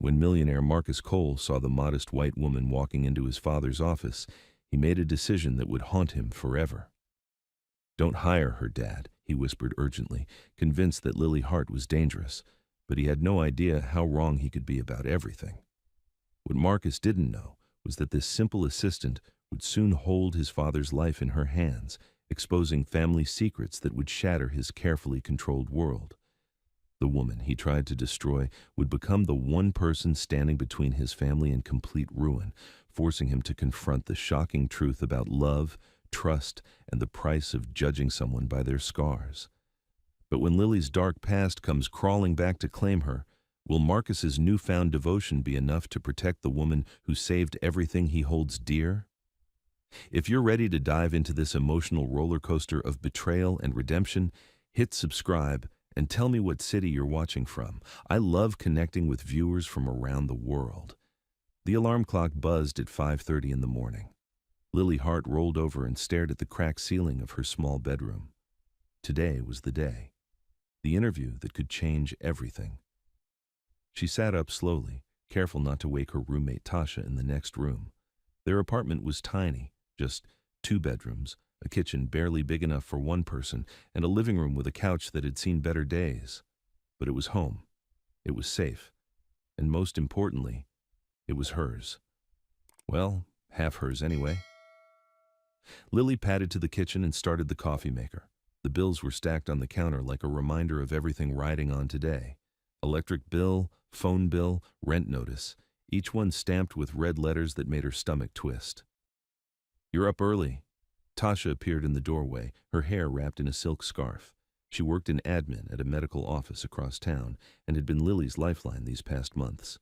When millionaire Marcus Cole saw the modest white woman walking into his father's office, he made a decision that would haunt him forever. "Don't hire her, Dad," he whispered urgently, convinced that Lily Hart was dangerous, but he had no idea how wrong he could be about everything. What Marcus didn't know was that this simple assistant would soon hold his father's life in her hands, exposing family secrets that would shatter his carefully controlled world. The woman he tried to destroy would become the one person standing between his family and complete ruin, forcing him to confront the shocking truth about love, trust, and the price of judging someone by their scars. But when Lily's dark past comes crawling back to claim her, will Marcus's newfound devotion be enough to protect the woman who saved everything he holds dear? If you're ready to dive into this emotional roller coaster of betrayal and redemption, hit subscribe and tell me what city you're watching from. I love connecting with viewers from around the world. The alarm clock buzzed at 5:30 in the morning. Lily Hart rolled over and stared at the cracked ceiling of her small bedroom. Today was the day. The interview that could change everything. She sat up slowly, careful not to wake her roommate Tasha in the next room. Their apartment was tiny, just 2 bedrooms, a kitchen barely big enough for one person, and a living room with a couch that had seen better days. But it was home. It was safe. And most importantly, it was hers. Well, half hers anyway. Lily padded to the kitchen and started the coffee maker. The bills were stacked on the counter like a reminder of everything riding on today. Electric bill, phone bill, rent notice, each one stamped with red letters that made her stomach twist. "You're up early." Tasha appeared in the doorway, her hair wrapped in a silk scarf. She worked in admin at a medical office across town and had been Lily's lifeline these past months.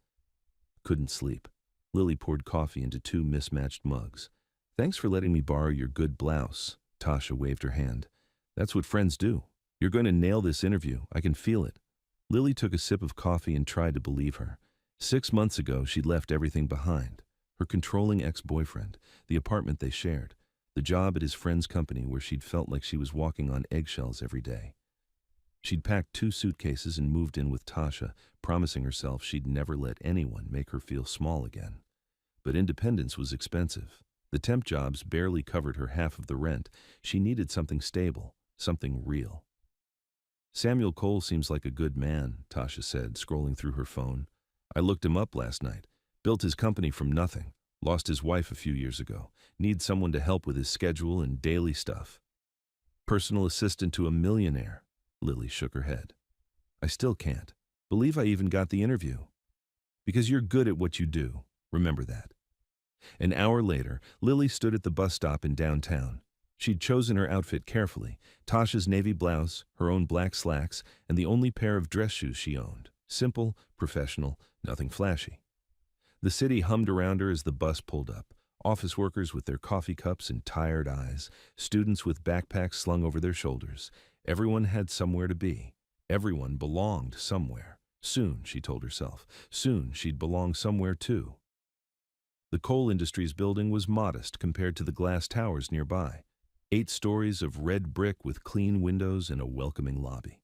Couldn't sleep. Lily poured coffee into 2 mismatched mugs. "Thanks for letting me borrow your good blouse." Tasha waved her hand. "That's what friends do. You're going to nail this interview. I can feel it." Lily took a sip of coffee and tried to believe her. 6 months ago, she'd left everything behind. Her controlling ex-boyfriend, the apartment they shared, the job at his friend's company where she'd felt like she was walking on eggshells every day. She'd packed 2 suitcases and moved in with Tasha, promising herself she'd never let anyone make her feel small again. But independence was expensive. The temp jobs barely covered her half of the rent. She needed something stable, something real. "Samuel Cole seems like a good man," Tasha said, scrolling through her phone. "I looked him up last night. Built his company from nothing. Lost his wife a few years ago. Needs someone to help with his schedule and daily stuff." "Personal assistant to a millionaire." Lily shook her head. "I still can't believe I even got the interview." "Because you're good at what you do. Remember that." An hour later, Lily stood at the bus stop in downtown. She'd chosen her outfit carefully, Tasha's navy blouse, her own black slacks, and the only pair of dress shoes she owned. Simple, professional, nothing flashy. The city hummed around her as the bus pulled up. Office workers with their coffee cups and tired eyes, students with backpacks slung over their shoulders. Everyone had somewhere to be. Everyone belonged somewhere. Soon, she told herself, soon she'd belong somewhere too. The Coal Industries building was modest compared to the glass towers nearby. 8 stories of red brick with clean windows and a welcoming lobby.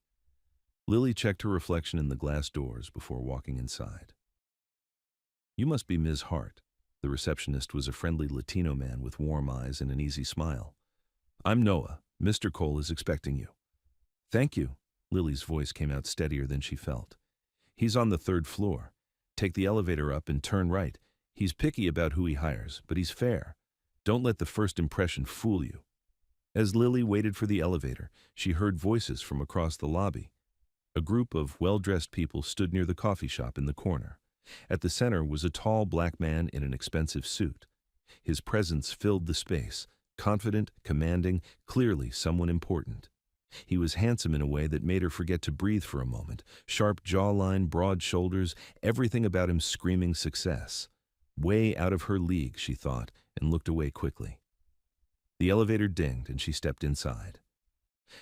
Lily checked her reflection in the glass doors before walking inside. "You must be Ms. Hart." The receptionist was a friendly Latino man with warm eyes and an easy smile. "I'm Noah. Mr. Cole is expecting you." "Thank you." Lily's voice came out steadier than she felt. "He's on the 3rd floor. Take the elevator up and turn right. He's picky about who he hires, but he's fair. Don't let the first impression fool you." As Lily waited for the elevator, she heard voices from across the lobby. A group of well-dressed people stood near the coffee shop in the corner. At the center was a tall black man in an expensive suit. His presence filled the space, confident, commanding, clearly someone important. He was handsome in a way that made her forget to breathe for a moment. Sharp jawline, broad shoulders, everything about him screaming success. Way out of her league, she thought, and looked away quickly. The elevator dinged and she stepped inside.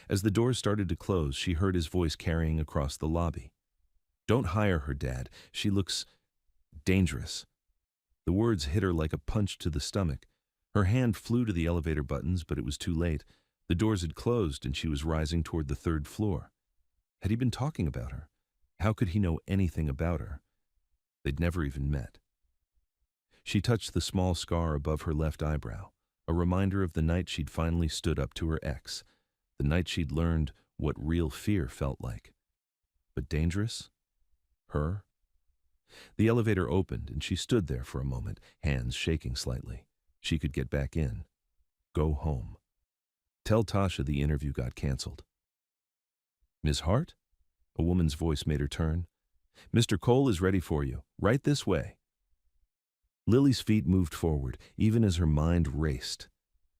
As the doors started to close, she heard his voice carrying across the lobby. "Don't hire her, Dad. She looks dangerous." The words hit her like a punch to the stomach. Her hand flew to the elevator buttons, but it was too late. The doors had closed and she was rising toward the 3rd floor. Had he been talking about her? How could he know anything about her? They'd never even met. She touched the small scar above her left eyebrow, a reminder of the night she'd finally stood up to her ex, the night she'd learned what real fear felt like. But dangerous? Her? The elevator opened and she stood there for a moment, hands shaking slightly. She could get back in. Go home. Tell Tasha the interview got canceled. Ms. Hart? A woman's voice made her turn. Mr. Cole is ready for you. Right this way. Lily's feet moved forward, even as her mind raced.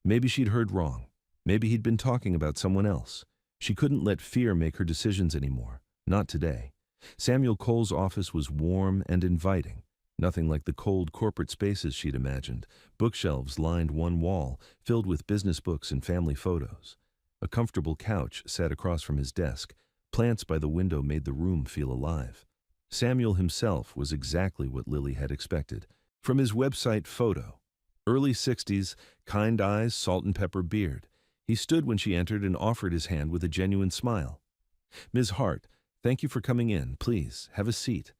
Maybe she'd heard wrong. Maybe he'd been talking about someone else. She couldn't let fear make her decisions anymore. Not today. Samuel Cole's office was warm and inviting. Nothing like the cold corporate spaces she'd imagined. Bookshelves lined one wall, filled with business books and family photos. A comfortable couch sat across from his desk. Plants by the window made the room feel alive. Samuel himself was exactly what Lily had expected. From his website photo. Early 60s, kind eyes, salt and pepper beard. He stood when she entered and offered his hand with a genuine smile. Ms. Hart, thank you for coming in. Please, have a seat.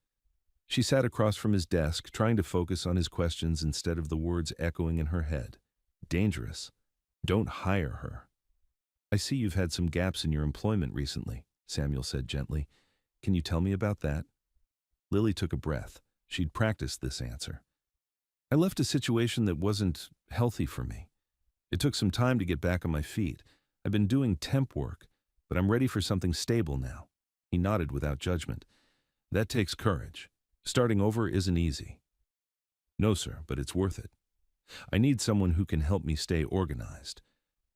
She sat across from his desk, trying to focus on his questions instead of the words echoing in her head. Dangerous. Don't hire her. I see you've had some gaps in your employment recently, Samuel said gently. Can you tell me about that? Lily took a breath. She'd practiced this answer. I left a situation that wasn't healthy for me. It took some time to get back on my feet. I've been doing temp work, but I'm ready for something stable now. He nodded without judgment. That takes courage. Starting over isn't easy. No, sir, but it's worth it. I need someone who can help me stay organized.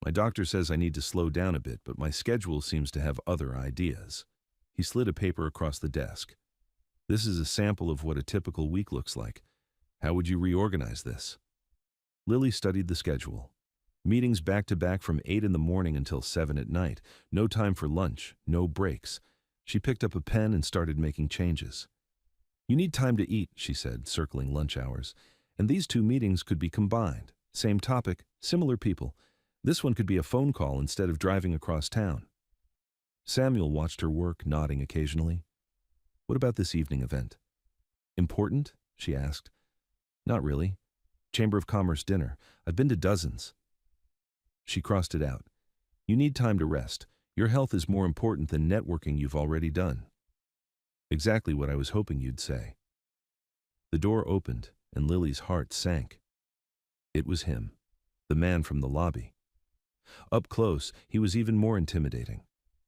My doctor says I need to slow down a bit, but my schedule seems to have other ideas. He slid a paper across the desk. This is a sample of what a typical week looks like. How would you reorganize this? Lily studied the schedule. Meetings back-to-back from 8 in the morning until 7 at night. No time for lunch, no breaks. She picked up a pen and started making changes. You need time to eat, she said, circling lunch hours. And these two meetings could be combined. Same topic, similar people. This one could be a phone call instead of driving across town. Samuel watched her work, nodding occasionally. What about this evening event? Important? She asked. Not really. Chamber of Commerce dinner. I've been to dozens. She crossed it out. You need time to rest. Your health is more important than networking you've already done. Exactly what I was hoping you'd say. The door opened, and Lily's heart sank. It was him, the man from the lobby. Up close, he was even more intimidating.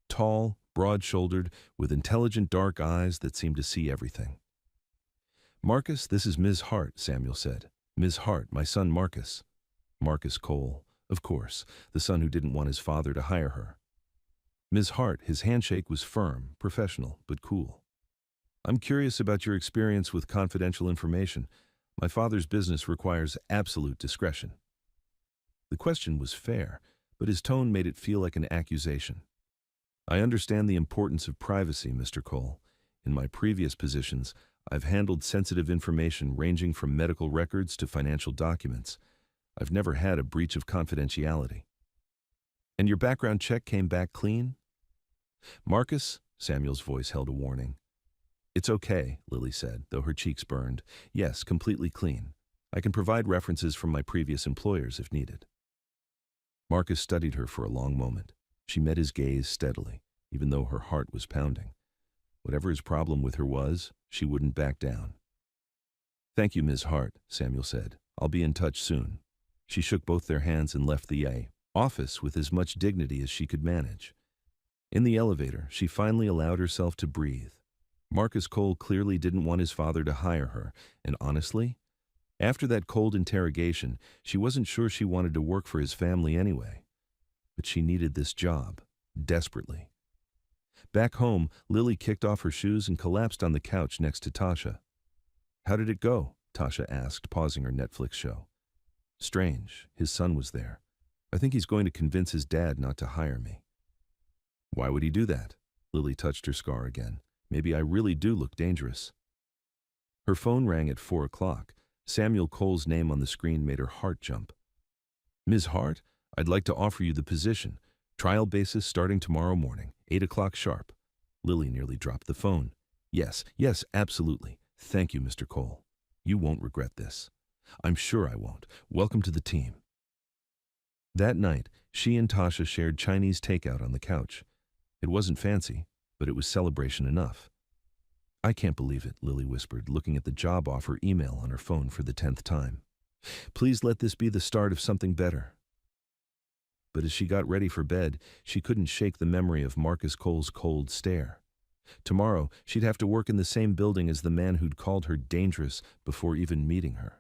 Tall, broad-shouldered, with intelligent dark eyes that seemed to see everything. Marcus, this is Ms. Hart, Samuel said. Ms. Hart, my son Marcus. Marcus Cole, of course, the son who didn't want his father to hire her. Ms. Hart, his handshake was firm, professional, but cool. I'm curious about your experience with confidential information. My father's business requires absolute discretion. The question was fair, but his tone made it feel like an accusation. I understand the importance of privacy, Mr. Cole. In my previous positions, I've handled sensitive information ranging from medical records to financial documents. I've never had a breach of confidentiality. And your background check came back clean? Marcus, Samuel's voice held a warning. It's okay, Lily said, though her cheeks burned. Yes, completely clean. I can provide references from my previous employers if needed. Marcus studied her for a long moment. She met his gaze steadily, even though her heart was pounding. Whatever his problem with her was, she wouldn't back down. Thank you, Ms. Hart, Samuel said. I'll be in touch soon. She shook both their hands and left the office with as much dignity as she could manage. In the elevator, she finally allowed herself to breathe. Marcus Cole clearly didn't want his father to hire her, and honestly, after that cold interrogation, she wasn't sure she wanted to work for his family anyway. But she needed this job, desperately. Back home, Lily kicked off her shoes and collapsed on the couch next to Tasha. How did it go? Tasha asked, pausing her Netflix show. Strange, his son was there. I think he's going to convince his dad not to hire me. Why would he do that? Lily touched her scar again. Maybe I really do look dangerous. Her phone rang at 4 o'clock. Samuel Cole's name on the screen made her heart jump. Ms. Hart, I'd like to offer you the position. Trial basis starting tomorrow morning, 8 o'clock sharp. Lily nearly dropped the phone. Yes, absolutely. Thank you, Mr. Cole. You won't regret this. I'm sure I won't. Welcome to the team. That night, she and Tasha shared Chinese takeout on the couch. It wasn't fancy, but it was celebration enough. I can't believe it, Lily whispered, looking at the job offer email on her phone for the 10th time. Please let this be the start of something better. But as she got ready for bed, she couldn't shake the memory of Marcus Cole's cold stare. Tomorrow, she'd have to work in the same building as the man who'd called her dangerous before even meeting her.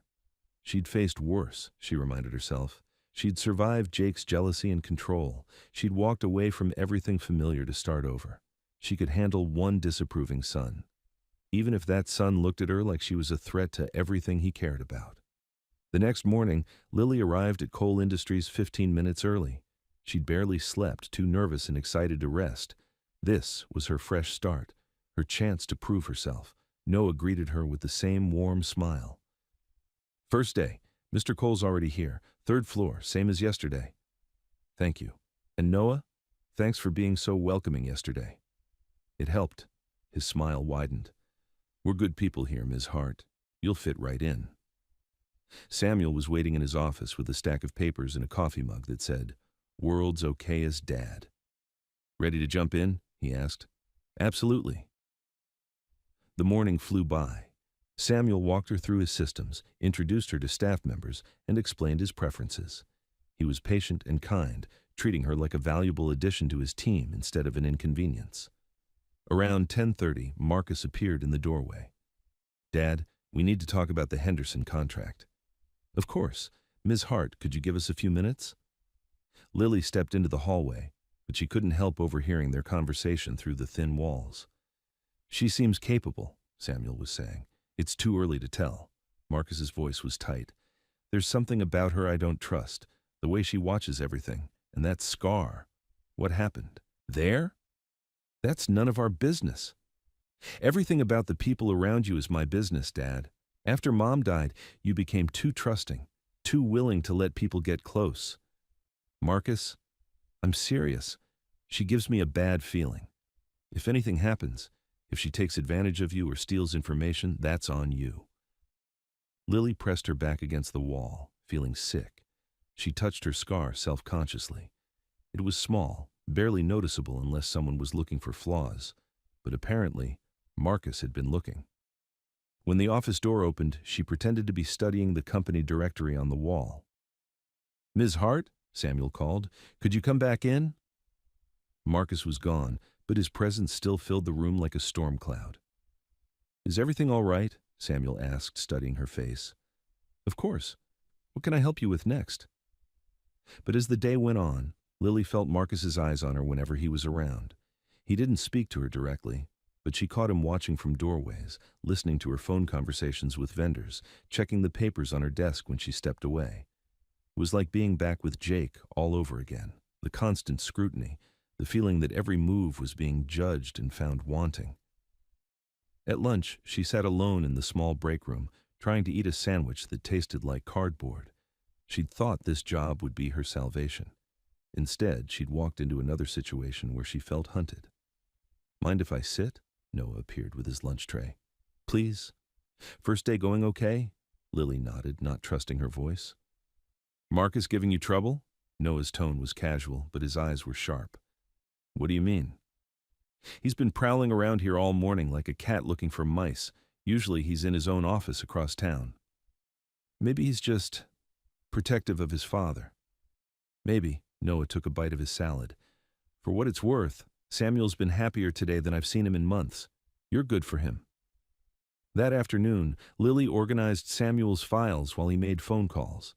She'd faced worse, she reminded herself. She'd survived Jake's jealousy and control. She'd walked away from everything familiar to start over. She could handle one disapproving son, even if that son looked at her like she was a threat to everything he cared about. The next morning, Lily arrived at Cole Industries 15 minutes early. She'd barely slept, too nervous and excited to rest. This was her fresh start, her chance to prove herself. Noah greeted her with the same warm smile. First day, Mr. Cole's already here. 3rd floor, same as yesterday. Thank you. And Noah, thanks for being so welcoming yesterday. It helped. His smile widened. We're good people here, Ms. Hart. You'll fit right in. Samuel was waiting in his office with a stack of papers and a coffee mug that said, World's Okayest Dad. Ready to jump in? He asked. Absolutely. The morning flew by. Samuel walked her through his systems, introduced her to staff members, and explained his preferences. He was patient and kind, treating her like a valuable addition to his team instead of an inconvenience. Around 10:30, Marcus appeared in the doorway. Dad, we need to talk about the Henderson contract. Of course. Ms. Hart, could you give us a few minutes? Lily stepped into the hallway, but she couldn't help overhearing their conversation through the thin walls. She seems capable, Samuel was saying. It's too early to tell. Marcus's voice was tight. There's something about her I don't trust, the way she watches everything, and that scar. What happened? There? That's none of our business. Everything about the people around you is my business, Dad. After Mom died, you became too trusting, too willing to let people get close. Marcus, I'm serious. She gives me a bad feeling. If anything happens, if she takes advantage of you or steals information, that's on you. Lily pressed her back against the wall, feeling sick. She touched her scar self-consciously. It was small, barely noticeable unless someone was looking for flaws, but apparently, Marcus had been looking. When the office door opened, she pretended to be studying the company directory on the wall. Ms. Hart, Samuel called, could you come back in? Marcus was gone, but his presence still filled the room like a storm cloud. Is everything all right? Samuel asked, studying her face. Of course. What can I help you with next? But as the day went on, Lily felt Marcus's eyes on her whenever he was around. He didn't speak to her directly, but she caught him watching from doorways, listening to her phone conversations with vendors, checking the papers on her desk when she stepped away. It was like being back with Jake all over again, the constant scrutiny, the feeling that every move was being judged and found wanting. At lunch, she sat alone in the small break room, trying to eat a sandwich that tasted like cardboard. She'd thought this job would be her salvation. Instead, she'd walked into another situation where she felt hunted. Mind if I sit? Noah appeared with his lunch tray. Please? First day going okay? Lily nodded, not trusting her voice. Marcus giving you trouble? Noah's tone was casual, but his eyes were sharp. What do you mean? He's been prowling around here all morning like a cat looking for mice. Usually he's in his own office across town. Maybe he's just protective of his father. Maybe. Noah took a bite of his salad. For what it's worth, Samuel's been happier today than I've seen him in months. You're good for him. That afternoon, Lily organized Samuel's files while he made phone calls.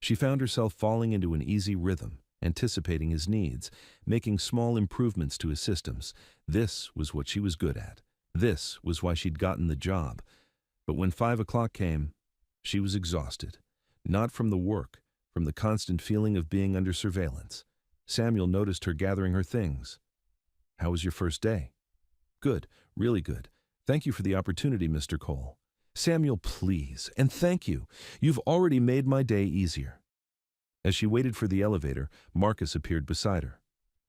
She found herself falling into an easy rhythm, anticipating his needs, making small improvements to his systems. This was what she was good at. This was why she'd gotten the job. But when 5 o'clock came, she was exhausted. Not from the work, from the constant feeling of being under surveillance. Samuel noticed her gathering her things. How was your first day? Good, really good. Thank you for the opportunity, Mr. Cole. Samuel, please, and thank you. You've already made my day easier. As she waited for the elevator, Marcus appeared beside her.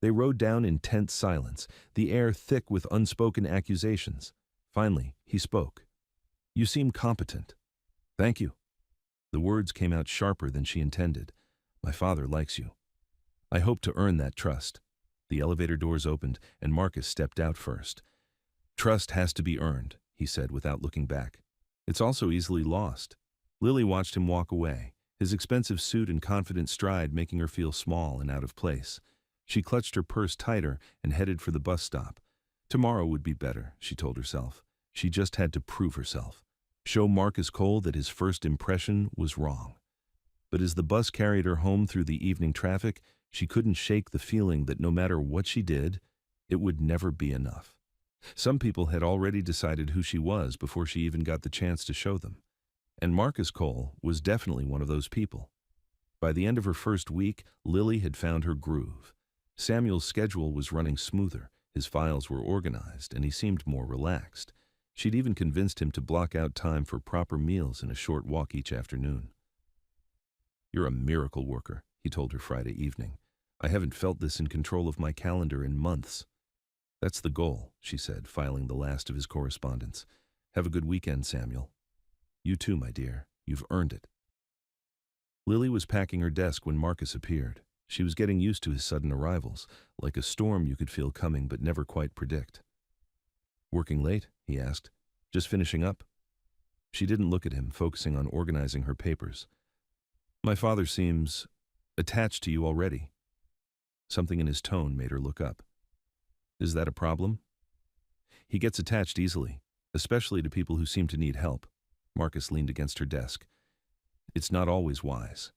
They rode down in tense silence, the air thick with unspoken accusations. Finally, he spoke. You seem competent. Thank you. The words came out sharper than she intended. My father likes you. I hope to earn that trust. The elevator doors opened, and Marcus stepped out first. Trust has to be earned, he said without looking back. It's also easily lost. Lily watched him walk away, his expensive suit and confident stride making her feel small and out of place. She clutched her purse tighter and headed for the bus stop. Tomorrow would be better, she told herself. She just had to prove herself. Show Marcus Cole that his first impression was wrong. But as the bus carried her home through the evening traffic, she couldn't shake the feeling that no matter what she did, it would never be enough. Some people had already decided who she was before she even got the chance to show them. And Marcus Cole was definitely one of those people. By the end of her first week, Lily had found her groove. Samuel's schedule was running smoother, his files were organized, and he seemed more relaxed. She'd even convinced him to block out time for proper meals and a short walk each afternoon. You're a miracle worker, he told her Friday evening. I haven't felt this in control of my calendar in months. That's the goal, she said, filing the last of his correspondence. Have a good weekend, Samuel. You too, my dear. You've earned it. Lily was packing her desk when Marcus appeared. She was getting used to his sudden arrivals, like a storm you could feel coming but never quite predict. Working late? He asked. Just finishing up? She didn't look at him, focusing on organizing her papers. My father seems attached to you already. Something in his tone made her look up. Is that a problem? He gets attached easily, especially to people who seem to need help. Marcus leaned against her desk. It's not always wise.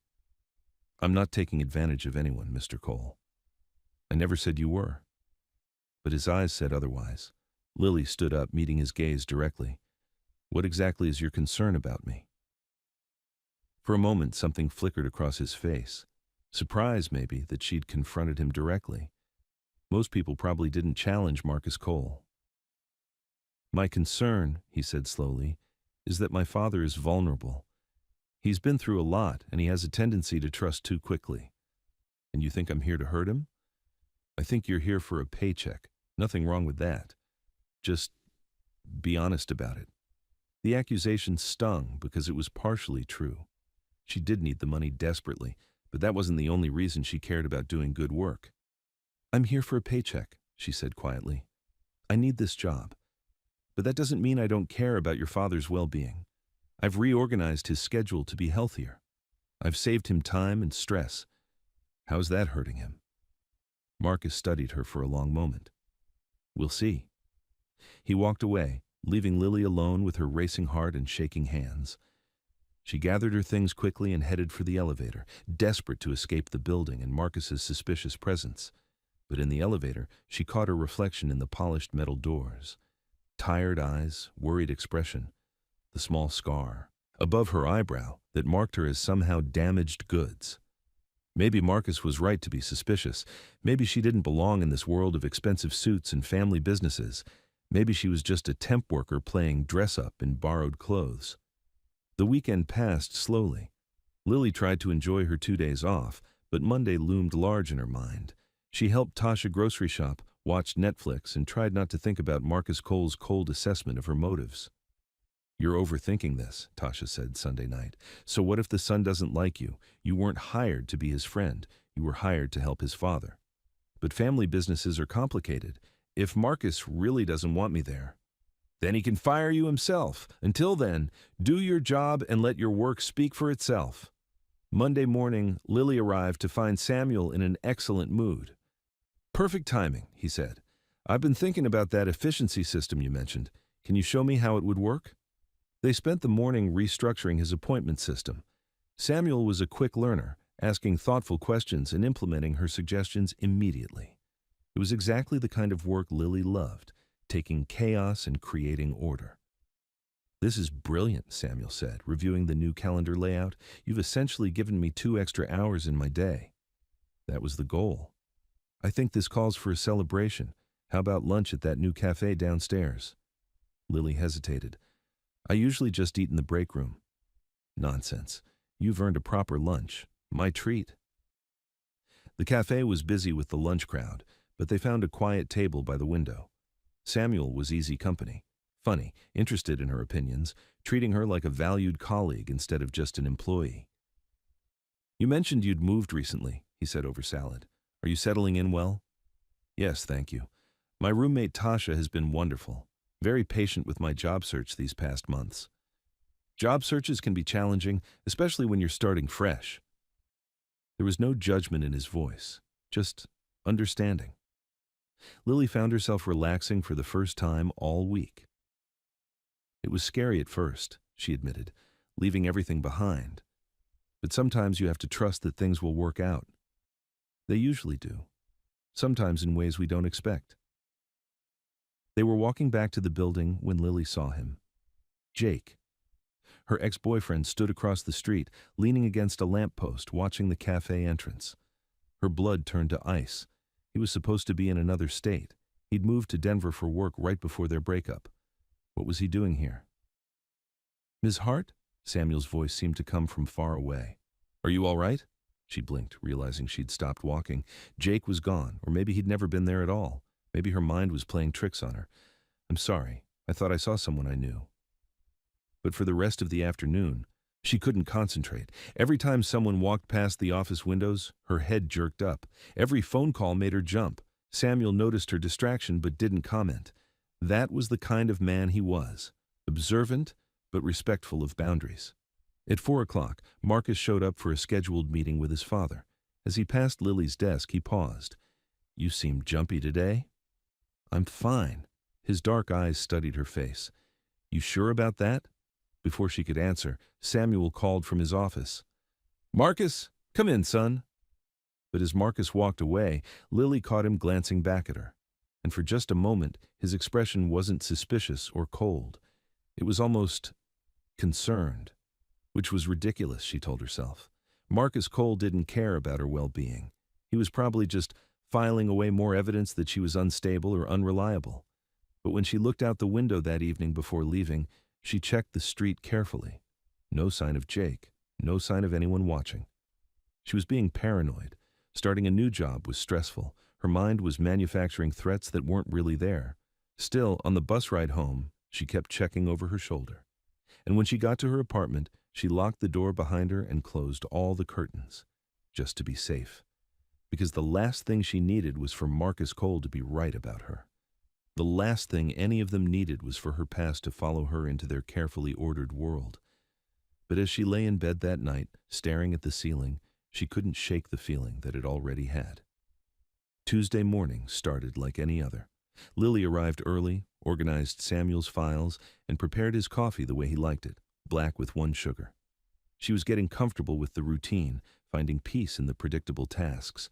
I'm not taking advantage of anyone, Mr. Cole. I never said you were. But his eyes said otherwise. Lily stood up, meeting his gaze directly. What exactly is your concern about me? For a moment, something flickered across his face. Surprise, maybe, that she'd confronted him directly. Most people probably didn't challenge Marcus Cole. My concern, he said slowly, is that my father is vulnerable. He's been through a lot, and he has a tendency to trust too quickly. And you think I'm here to hurt him? I think you're here for a paycheck. Nothing wrong with that. Just be honest about it. The accusation stung because it was partially true. She did need the money desperately, but that wasn't the only reason she cared about doing good work. I'm here for a paycheck, she said quietly. I need this job. But that doesn't mean I don't care about your father's well-being. I've reorganized his schedule to be healthier. I've saved him time and stress. How's that hurting him? Marcus studied her for a long moment. We'll see. He walked away, leaving Lily alone with her racing heart and shaking hands. She gathered her things quickly and headed for the elevator, desperate to escape the building and Marcus's suspicious presence. But in the elevator, she caught her reflection in the polished metal doors. Tired eyes, worried expression, the small scar above her eyebrow that marked her as somehow damaged goods. Maybe Marcus was right to be suspicious. Maybe she didn't belong in this world of expensive suits and family businesses. Maybe she was just a temp worker playing dress-up in borrowed clothes. The weekend passed slowly. Lily tried to enjoy her 2 days off, but Monday loomed large in her mind. She helped Tasha grocery shop, watched Netflix, and tried not to think about Marcus Cole's cold assessment of her motives. You're overthinking this, Tasha said Sunday night. So what if the son doesn't like you? You weren't hired to be his friend. You were hired to help his father. But family businesses are complicated. If Marcus really doesn't want me there, then he can fire you himself. Until then, do your job and let your work speak for itself. Monday morning, Lily arrived to find Samuel in an excellent mood. Perfect timing, he said. I've been thinking about that efficiency system you mentioned. Can you show me how it would work? They spent the morning restructuring his appointment system. Samuel was a quick learner, asking thoughtful questions and implementing her suggestions immediately. It was exactly the kind of work Lily loved, taking chaos and creating order. This is brilliant, Samuel said, reviewing the new calendar layout. You've essentially given me 2 extra hours in my day. That was the goal. I think this calls for a celebration. How about lunch at that new cafe downstairs? Lily hesitated. I usually just eat in the break room. Nonsense. You've earned a proper lunch. My treat. The cafe was busy with the lunch crowd, but they found a quiet table by the window. Samuel was easy company. Funny, interested in her opinions, treating her like a valued colleague instead of just an employee. "You mentioned you'd moved recently," he said over salad. "Are you settling in well?" "Yes, thank you. My roommate Tasha has been wonderful, very patient with my job search these past months." Job searches can be challenging, especially when you're starting fresh. There was no judgment in his voice, just understanding. Lily found herself relaxing for the first time all week. It was scary at first, she admitted, leaving everything behind. But sometimes you have to trust that things will work out. They usually do, sometimes in ways we don't expect. They were walking back to the building when Lily saw him. Jake. Her ex-boyfriend stood across the street, leaning against a lamppost, watching the cafe entrance. Her blood turned to ice. He was supposed to be in another state. He'd moved to Denver for work right before their breakup. What was he doing here? "Ms. Hart?" Samuel's voice seemed to come from far away. "Are you all right?" She blinked, realizing she'd stopped walking. Jake was gone, or maybe he'd never been there at all. Maybe her mind was playing tricks on her. "I'm sorry. I thought I saw someone I knew." But for the rest of the afternoon, she couldn't concentrate. Every time someone walked past the office windows, her head jerked up. Every phone call made her jump. Samuel noticed her distraction but didn't comment. That was the kind of man he was, observant but respectful of boundaries. At 4 o'clock, Marcus showed up for a scheduled meeting with his father. As he passed Lily's desk, he paused. "You seem jumpy today?" "I'm fine." His dark eyes studied her face. "You sure about that?" Before she could answer, Samuel called from his office. "Marcus, come in, son." But as Marcus walked away, Lily caught him glancing back at her. And for just a moment, his expression wasn't suspicious or cold. It was almost concerned, which was ridiculous, she told herself. Marcus Cole didn't care about her well-being. He was probably just filing away more evidence that she was unstable or unreliable. But when she looked out the window that evening before leaving, she checked the street carefully. No sign of Jake, no sign of anyone watching. She was being paranoid. Starting a new job was stressful. Her mind was manufacturing threats that weren't really there. Still, on the bus ride home, she kept checking over her shoulder. And when she got to her apartment, she locked the door behind her and closed all the curtains, just to be safe. Because the last thing she needed was for Marcus Cole to be right about her. The last thing any of them needed was for her past to follow her into their carefully ordered world. But as she lay in bed that night, staring at the ceiling, she couldn't shake the feeling that it already had. Tuesday morning started like any other. Lily arrived early, organized Samuel's files, and prepared his coffee the way he liked it, black with 1 sugar. She was getting comfortable with the routine, finding peace in the predictable tasks.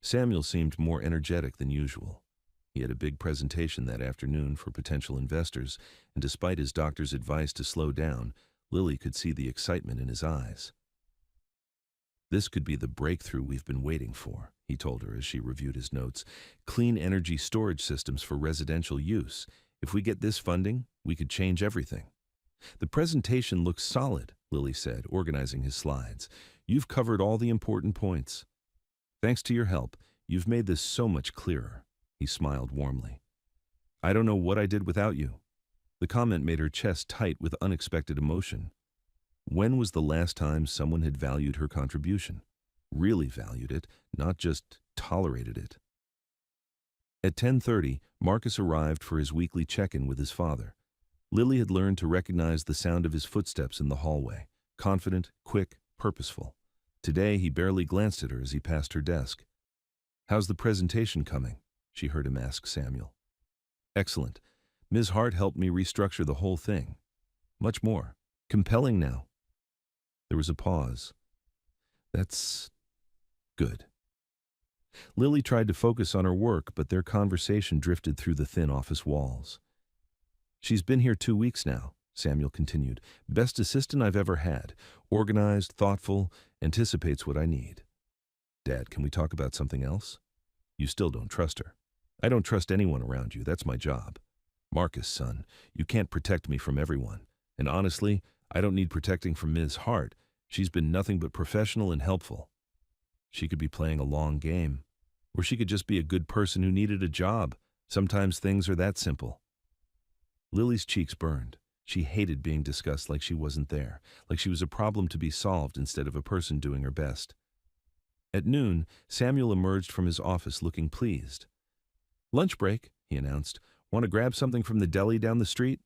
Samuel seemed more energetic than usual. He had a big presentation that afternoon for potential investors, and despite his doctor's advice to slow down, Lily could see the excitement in his eyes. "This could be the breakthrough we've been waiting for," he told her as she reviewed his notes. "Clean energy storage systems for residential use. If we get this funding, we could change everything." "The presentation looks solid," Lily said, organizing his slides. "You've covered all the important points. Thanks to your help, you've made this so much clearer." He smiled warmly. "I don't know what I did without you." The comment made her chest tight with unexpected emotion. When was the last time someone had valued her contribution? Really valued it, not just tolerated it. At 10:30, Marcus arrived for his weekly check-in with his father. Lily had learned to recognize the sound of his footsteps in the hallway, confident, quick, purposeful. Today, he barely glanced at her as he passed her desk. "How's the presentation coming?" she heard him ask Samuel. "Excellent. Ms. Hart helped me restructure the whole thing. Much more. Compelling now." There was a pause. "That's good." Lily tried to focus on her work, but their conversation drifted through the thin office walls. "She's been here 2 weeks now," Samuel continued. "Best assistant I've ever had. Organized, thoughtful, anticipates what I need." "Dad, can we talk about something else?" "You still don't trust her." "I don't trust anyone around you. That's my job." "Marcus, son, you can't protect me from everyone. And honestly, I don't need protecting from Ms. Hart. She's been nothing but professional and helpful." She could be playing a long game. Or she could just be a good person who needed a job. Sometimes things are that simple. Lily's cheeks burned. She hated being discussed like she wasn't there, like she was a problem to be solved instead of a person doing her best. At noon, Samuel emerged from his office looking pleased. "Lunch break," he announced. "Want to grab something from the deli down the street?"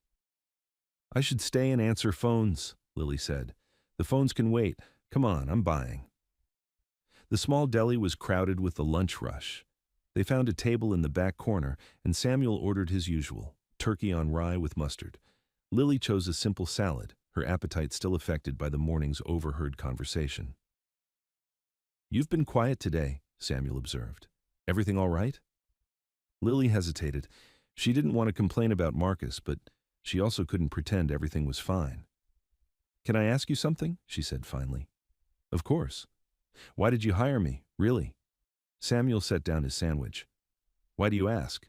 "I should stay and answer phones," Lily said. "The phones can wait. Come on, I'm buying." The small deli was crowded with the lunch rush. They found a table in the back corner, and Samuel ordered his usual, turkey on rye with mustard. Lily chose a simple salad, her appetite still affected by the morning's overheard conversation. "You've been quiet today," Samuel observed. "Everything all right?" Lily hesitated. She didn't want to complain about Marcus, but she also couldn't pretend everything was fine. "Can I ask you something?" she said finally. "Of course." "Why did you hire me, really?" Samuel set down his sandwich. "Why do you ask?"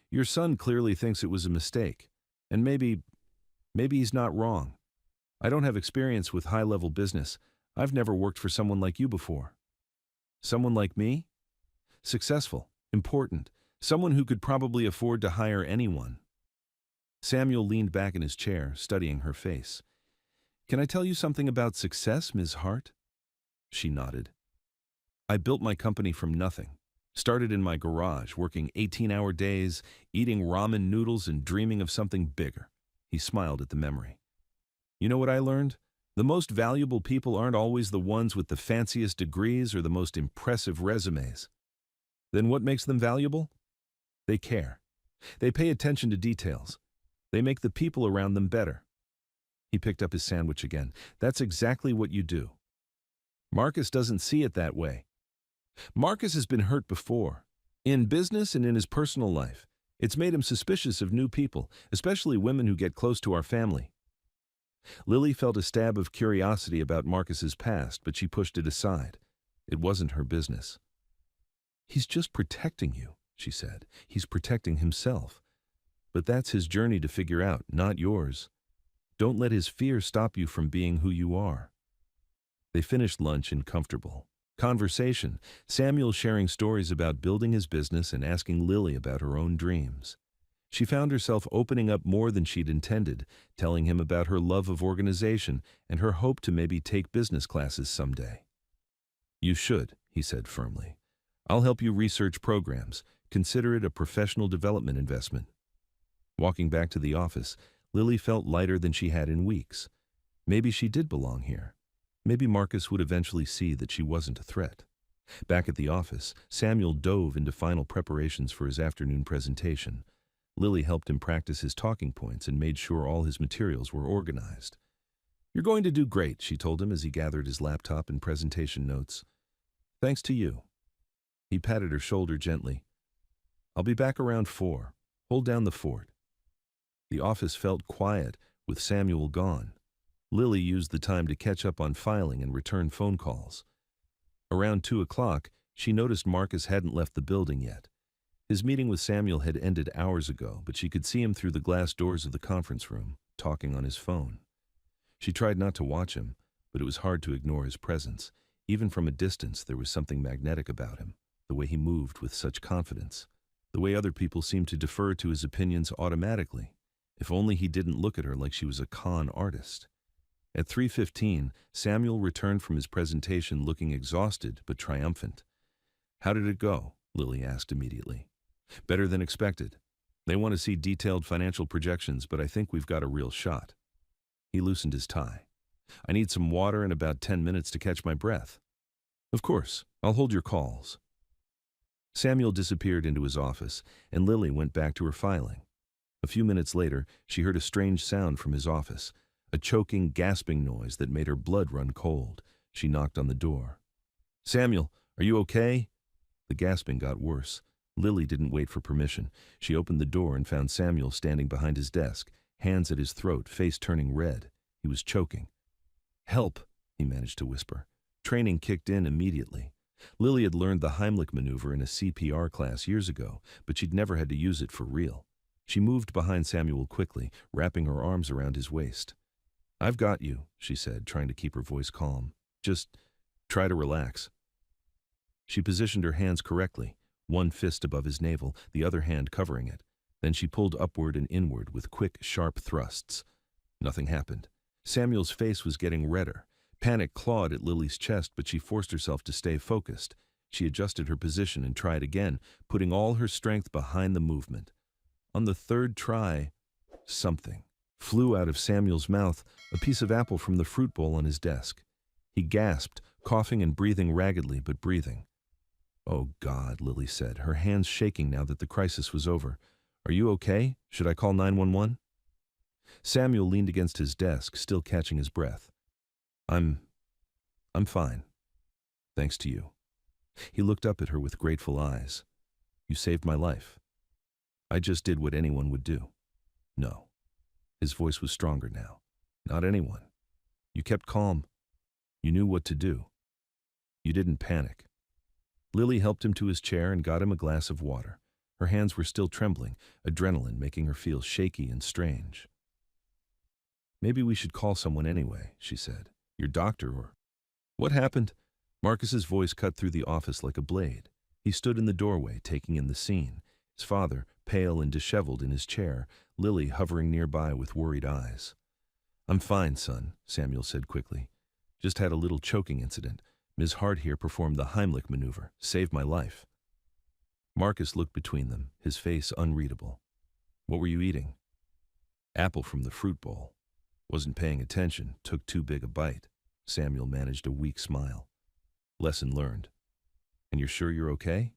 "Your son clearly thinks it was a mistake, and maybe he's not wrong. I don't have experience with high-level business. I've never worked for someone like you before." "Someone like me?" "Successful, important, someone who could probably afford to hire anyone." Samuel leaned back in his chair, studying her face. "Can I tell you something about success, Ms. Hart?" She nodded. "I built my company from nothing. Started in my garage, working 18-hour days, eating ramen noodles and dreaming of something bigger." He smiled at the memory. "You know what I learned? The most valuable people aren't always the ones with the fanciest degrees or the most impressive resumes." "Then what makes them valuable?" "They care. They pay attention to details. They make the people around them better." He picked up his sandwich again. "That's exactly what you do." "Marcus doesn't see it that way." "Marcus has been hurt before, in business and in his personal life. It's made him suspicious of new people, especially women who get close to our family." Lily felt a stab of curiosity about Marcus's past, but she pushed it aside. It wasn't her business. "He's just protecting you," she said. "He's protecting himself. But that's his journey to figure out, not yours. Don't let his fear stop you from being who you are." They finished lunch in comfortable conversation, Samuel sharing stories about building his business and asking Lily about her own dreams. She found herself opening up more than she'd intended, telling him about her love of organization and her hope to maybe take business classes someday. "You should," he said firmly. "I'll help you research programs. Consider it a professional development investment." Walking back to the office, Lily felt lighter than she had in weeks. Maybe she did belong here. Maybe Marcus would eventually see that she wasn't a threat. Back at the office, Samuel dove into final preparations for his afternoon presentation. Lily helped him practice his talking points and made sure all his materials were organized. "You're going to do great," she told him as he gathered his laptop and presentation notes. "Thanks to you." He patted her shoulder gently. "I'll be back around 4. Hold down the fort." The office felt quiet, with Samuel gone. Lily used the time to catch up on filing and return phone calls. Around 2 o'clock, she noticed Marcus hadn't left the building yet. His meeting with Samuel had ended hours ago, but she could see him through the glass doors of the conference room, talking on his phone. She tried not to watch him, but it was hard to ignore his presence. Even from a distance, there was something magnetic about him, the way he moved with such confidence, the way other people seemed to defer to his opinions automatically. If only he didn't look at her like she was a con artist. At 3:15, Samuel returned from his presentation looking exhausted but triumphant. "How did it go?" Lily asked immediately. "Better than expected. They want to see detailed financial projections, but I think we've got a real shot." He loosened his tie. "I need some water and about 10 minutes to catch my breath." "Of course, I'll hold your calls." Samuel disappeared into his office, and Lily went back to her filing. A few minutes later, she heard a strange sound from his office, a choking, gasping noise that made her blood run cold. She knocked on the door. "Samuel, are you okay?" The gasping got worse. Lily didn't wait for permission. She opened the door and found Samuel standing behind his desk, hands at his throat, face turning red. He was choking. "Help," he managed to whisper. Training kicked in immediately. Lily had learned the Heimlich maneuver in a CPR class years ago, but she'd never had to use it for real. She moved behind Samuel quickly, wrapping her arms around his waist. "I've got you," she said, trying to keep her voice calm. "Just try to relax." She positioned her hands correctly, one fist above his navel, the other hand covering it. Then she pulled upward and inward with quick, sharp thrusts. Nothing happened. Samuel's face was getting redder. Panic clawed at Lily's chest, but she forced herself to stay focused. She adjusted her position and tried again, putting all her strength behind the movement. On the third try, something flew out of Samuel's mouth, a piece of apple from the fruit bowl on his desk. He gasped, coughing and breathing raggedly, but breathing. "Oh, God," Lily said, her hands shaking now that the crisis was over. "Are you okay? Should I call 911? Samuel leaned against his desk, still catching his breath. I'm fine. Thanks to you." He looked up at her with grateful eyes. "You saved my life. I just did what anyone would do." "No." His voice was stronger now. "Not anyone. You kept calm. You knew what to do. You didn't panic." Lily helped him to his chair and got him a glass of water. Her hands were still trembling, adrenaline making her feel shaky and strange. "Maybe we should call someone anyway," she said. "Your doctor or—" "What happened?" Marcus's voice cut through the office like a blade. He stood in the doorway, taking in the scene. His father, pale and disheveled in his chair, Lily hovering nearby with worried eyes. "I'm fine, son," Samuel said quickly. "Just had a little choking incident. Ms. Hart here performed the Heimlich maneuver, saved my life." Marcus looked between them, his face unreadable. "What were you eating?" "Apple from the fruit bowl." "Wasn't paying attention, took too big a bite." Samuel managed a weak smile. "Lesson learned." "And you're sure you're okay?"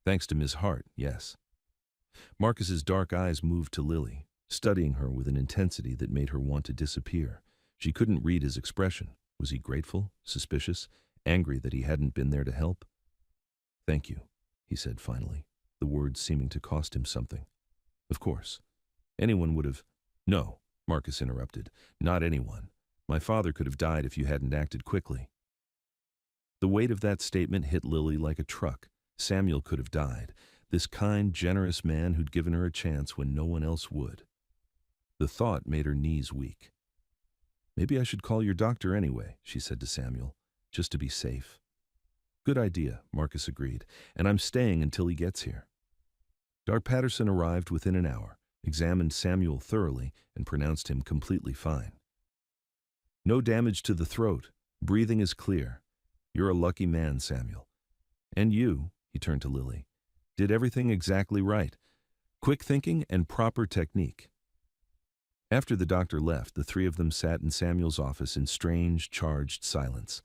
"Thanks to Ms. Hart, yes." Marcus's dark eyes moved to Lily, studying her with an intensity that made her want to disappear. She couldn't read his expression. Was he grateful, suspicious, angry that he hadn't been there to help? "Thank you," he said finally, the words seeming to cost him something. "Of course. Anyone would have—" "No," Marcus interrupted. "Not anyone. My father could have died if you hadn't acted quickly." The weight of that statement hit Lily like a truck. Samuel could have died. This kind, generous man who'd given her a chance when no one else would. The thought made her knees weak. "Maybe I should call your doctor anyway," she said to Samuel, "just to be safe." "Good idea," Marcus agreed, "and I'm staying until he gets here." Dr. Patterson arrived within an hour, examined Samuel thoroughly, and pronounced him completely fine. "No damage to the throat. Breathing is clear. You're a lucky man, Samuel. And you," he turned to Lily, "did everything exactly right. Quick thinking and proper technique." After the doctor left, the three of them sat in Samuel's office in strange, charged silence.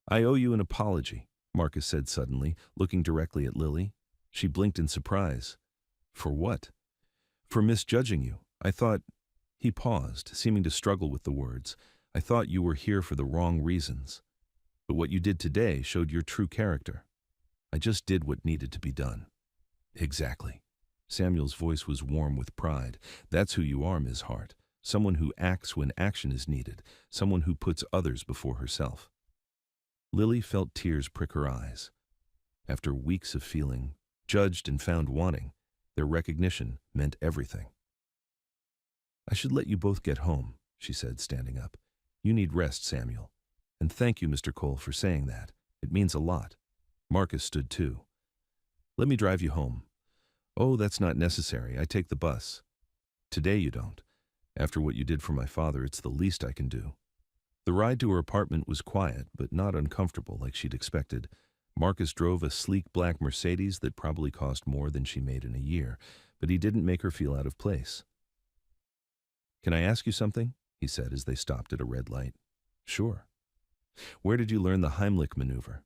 "I owe you an apology," Marcus said suddenly, looking directly at Lily. She blinked in surprise. "For what?" "For misjudging you. I thought—" He paused, seeming to struggle with the words. "I thought you were here for the wrong reasons. But what you did today showed your true character. I just did what needed to be done." "Exactly." Samuel's voice was warm with pride. "That's who you are, Ms. Hart. Someone who acts when action is needed. Someone who puts others before herself." Lily felt tears prick her eyes. After weeks of feeling judged and found wanting, their recognition meant everything. "I should let you both get home," she said, standing up. "You need rest, Samuel. And thank you, Mr. Cole, for saying that. It means a lot." Marcus stood too. "Let me drive you home." "Oh, that's not necessary. I take the bus." "Today you don't. After what you did for my father, it's the least I can do." The ride to her apartment was quiet, but not uncomfortable like she'd expected. Marcus drove a sleek black Mercedes that probably cost more than she made in a year, but he didn't make her feel out of place. "Can I ask you something?" he said as they stopped at a red light. "Sure." "Where did you learn the Heimlich maneuver?"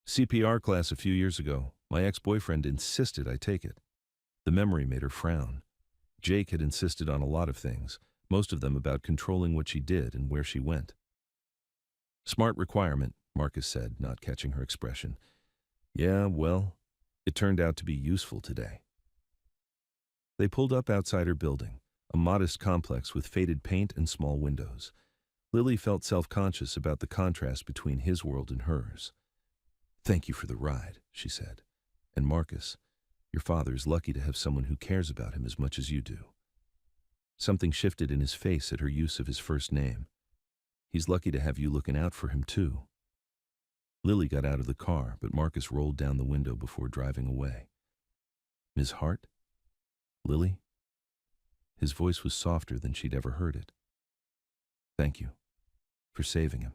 "CPR class a few years ago. My ex-boyfriend insisted I take it." The memory made her frown. Jake had insisted on a lot of things, most of them about controlling what she did and where she went. "Smart requirement," Marcus said, not catching her expression. "Yeah, well, it turned out to be useful today." They pulled up outside her building, a modest complex with faded paint and small windows. Lily felt self-conscious about the contrast between his world and hers. "Thank you for the ride," she said. "And Marcus, your father's lucky to have someone who cares about him as much as you do." Something shifted in his face at her use of his first name. "He's lucky to have you looking out for him, too." Lily got out of the car, but Marcus rolled down the window before driving away. "Ms. Hart?" Lily? His voice was softer than she'd ever heard it. Thank you for saving him,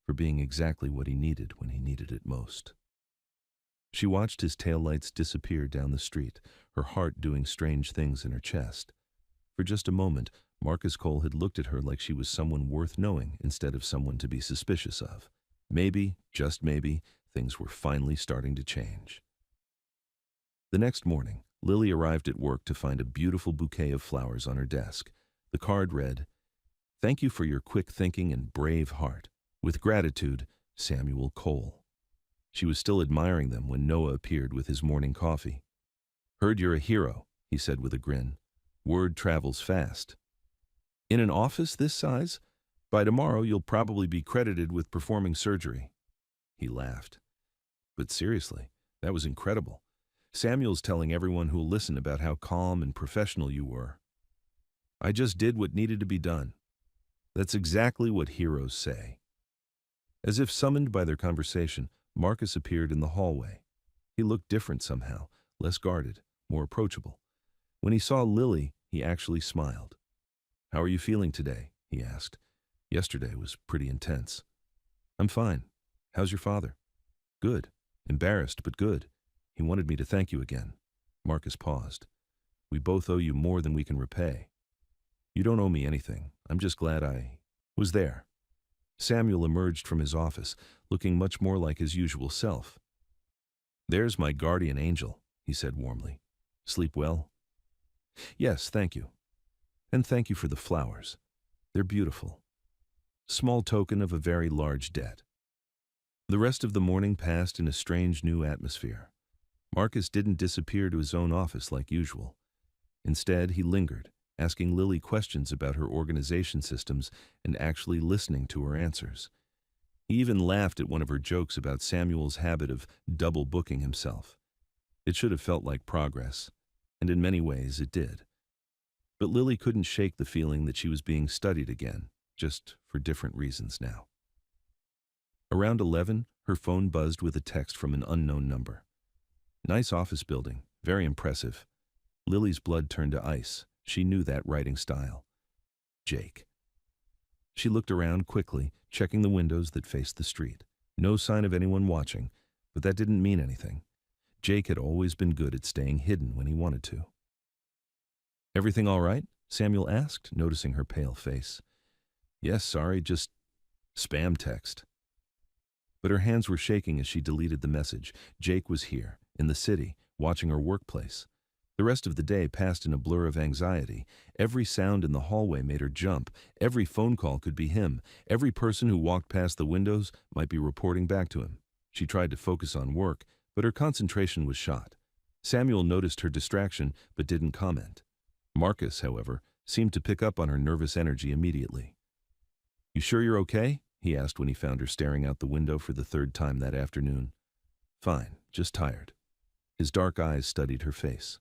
for being exactly what he needed when he needed it most. She watched his taillights disappear down the street, her heart doing strange things in her chest. For just a moment, Marcus Cole had looked at her like she was someone worth knowing instead of someone to be suspicious of. Maybe, just maybe, things were finally starting to change. The next morning, Lily arrived at work to find a beautiful bouquet of flowers on her desk. The card read, "Thank you for your quick thinking and brave heart. With gratitude, Samuel Cole." She was still admiring them when Noah appeared with his morning coffee. "Heard you're a hero," he said with a grin. "Word travels fast. In an office this size? By tomorrow you'll probably be credited with performing surgery." He laughed. "But seriously, that was incredible. Samuel's telling everyone who'll listen about how calm and professional you were." "I just did what needed to be done." That's exactly what heroes say. As if summoned by their conversation, Marcus appeared in the hallway. He looked different somehow, less guarded, more approachable. When he saw Lily, he actually smiled. "How are you feeling today?" he asked. "Yesterday was pretty intense." "I'm fine. How's your father?" "Good. Embarrassed, but good. He wanted me to thank you again." Marcus paused. "We both owe you more than we can repay." "You don't owe me anything. I'm just glad I was there." Samuel emerged from his office, looking much more like his usual self. "There's my guardian angel," he said warmly. "Sleep well?" "Yes, thank you. And thank you for the flowers. They're beautiful. Small token of a very large debt." The rest of the morning passed in a strange new atmosphere. Marcus didn't disappear to his own office like usual. Instead, he lingered, asking Lily questions about her organization systems and actually listening to her answers. He even laughed at one of her jokes about Samuel's habit of double booking himself. It should have felt like progress, and in many ways it did. But Lily couldn't shake the feeling that she was being studied again, just for different reasons now. Around 11, her phone buzzed with a text from an unknown number. "Nice office building, very impressive." Lily's blood turned to ice. She knew that writing style. Jake. She looked around quickly, checking the windows that faced the street. No sign of anyone watching, but that didn't mean anything. Jake had always been good at staying hidden when he wanted to. "Everything all right?" Samuel asked, noticing her pale face. "Yes, sorry, just spam text." But her hands were shaking as she deleted the message. Jake was here, in the city, watching her workplace. The rest of the day passed in a blur of anxiety. Every sound in the hallway made her jump. Every phone call could be him. Every person who walked past the windows might be reporting back to him. She tried to focus on work, but her concentration was shot. Samuel noticed her distraction, but didn't comment. Marcus, however, seemed to pick up on her nervous energy immediately. "You sure you're okay?" he asked when he found her staring out the window for the third time that afternoon. "Fine, just tired." His dark eyes studied her face.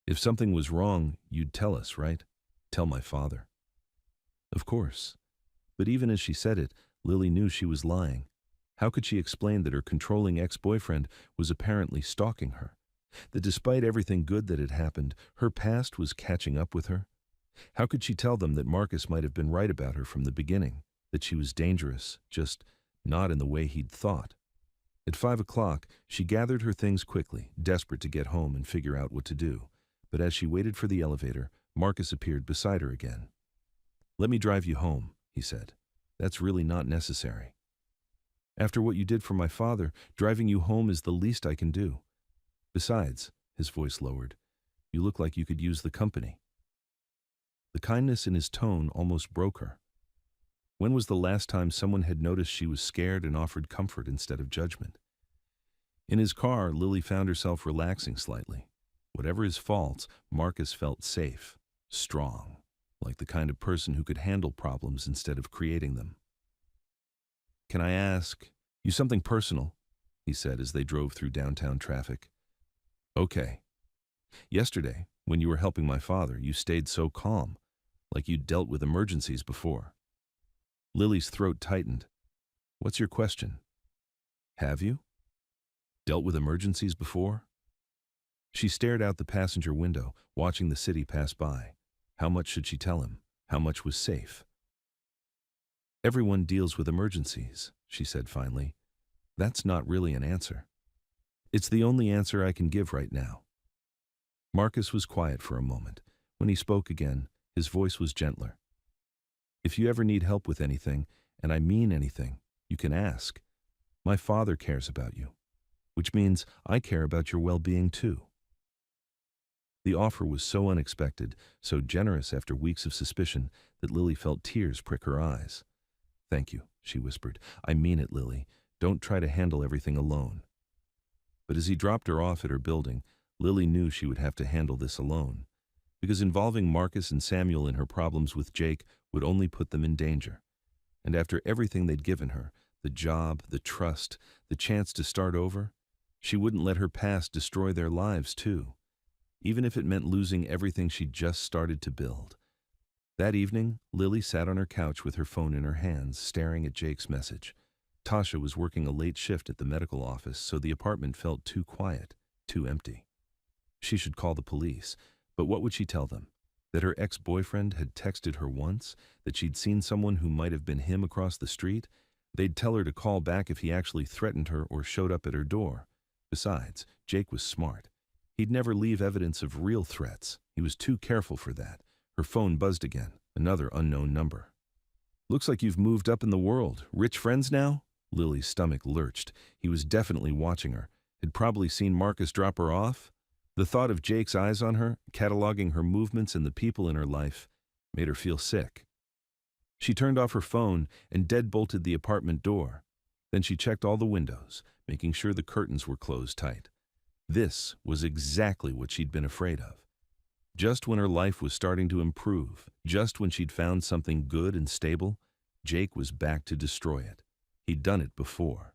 "If something was wrong, you'd tell us, right? Tell my father." Of course. But even as she said it, Lily knew she was lying. How could she explain that her controlling ex-boyfriend was apparently stalking her? That despite everything good that had happened, her past was catching up with her? How could she tell them that Marcus might have been right about her from the beginning? That she was dangerous, just not in the way he'd thought? At 5 o'clock, she gathered her things quickly, desperate to get home and figure out what to do. But as she waited for the elevator, Marcus appeared beside her again. "Let me drive you home," he said. "That's really not necessary." "After what you did for my father, driving you home is the least I can do. Besides," his voice lowered, "you look like you could use the company." The kindness in his tone almost broke her. When was the last time someone had noticed she was scared and offered comfort instead of judgment? In his car, Lily found herself relaxing slightly. Whatever his faults, Marcus felt safe, strong, like the kind of person who could handle problems instead of creating them. "Can I ask you something personal?" he said as they drove through downtown traffic. "Okay. Yesterday, when you were helping my father, you stayed so calm, like you'd dealt with emergencies before." Lily's throat tightened. "What's your question?" "Have you? Dealt with emergencies before?" She stared out the passenger window, watching the city pass by. How much should she tell him? How much was safe? "Everyone deals with emergencies," she said finally. "That's not really an answer. It's the only answer I can give right now." Marcus was quiet for a moment. When he spoke again, his voice was gentler. "If you ever need help with anything, and I mean anything, you can ask. My father cares about you, which means I care about your well-being too." The offer was so unexpected, so generous after weeks of suspicion, that Lily felt tears prick her eyes. "Thank you," she whispered. "I mean it, Lily. Don't try to handle everything alone." But as he dropped her off at her building, Lily knew she would have to handle this alone, because involving Marcus and Samuel in her problems with Jake would only put them in danger. And after everything they'd given her, the job, the trust, the chance to start over, she wouldn't let her past destroy their lives too, even if it meant losing everything she'd just started to build. That evening, Lily sat on her couch with her phone in her hands, staring at Jake's message. Tasha was working a late shift at the medical office, so the apartment felt too quiet, too empty. She should call the police, but what would she tell them? That her ex-boyfriend had texted her once? That she'd seen someone who might have been him across the street? They'd tell her to call back if he actually threatened her or showed up at her door. Besides, Jake was smart. He'd never leave evidence of real threats. He was too careful for that. Her phone buzzed again, another unknown number. "Looks like you've moved up in the world. Rich friends now?" Lily's stomach lurched. He was definitely watching her. Had probably seen Marcus drop her off. The thought of Jake's eyes on her, cataloging her movements and the people in her life, made her feel sick. She turned off her phone and deadbolted the apartment door. Then she checked all the windows, making sure the curtains were closed tight. This was exactly what she'd been afraid of. Just when her life was starting to improve, just when she'd found something good and stable, Jake was back to destroy it. He'd done it before.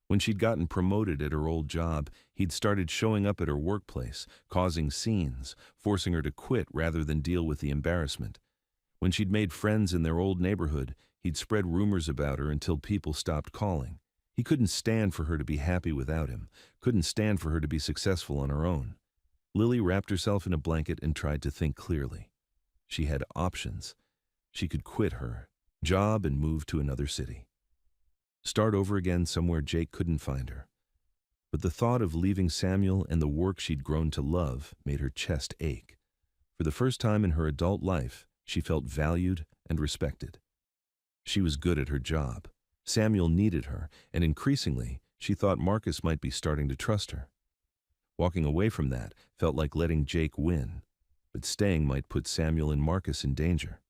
When she'd gotten promoted at her old job, he'd started showing up at her workplace, causing scenes, forcing her to quit rather than deal with the embarrassment. When she'd made friends in their old neighborhood, he'd spread rumors about her until people stopped calling. He couldn't stand for her to be happy without him, couldn't stand for her to be successful on her own. Lily wrapped herself in a blanket and tried to think clearly. She had options. She could quit her job and move to another city. Start over again somewhere Jake couldn't find her. But the thought of leaving Samuel and the work she'd grown to love made her chest ache. For the first time in her adult life, she felt valued and respected. She was good at her job. Samuel needed her, and increasingly, she thought Marcus might be starting to trust her. Walking away from that felt like letting Jake win, but staying might put Samuel and Marcus in danger.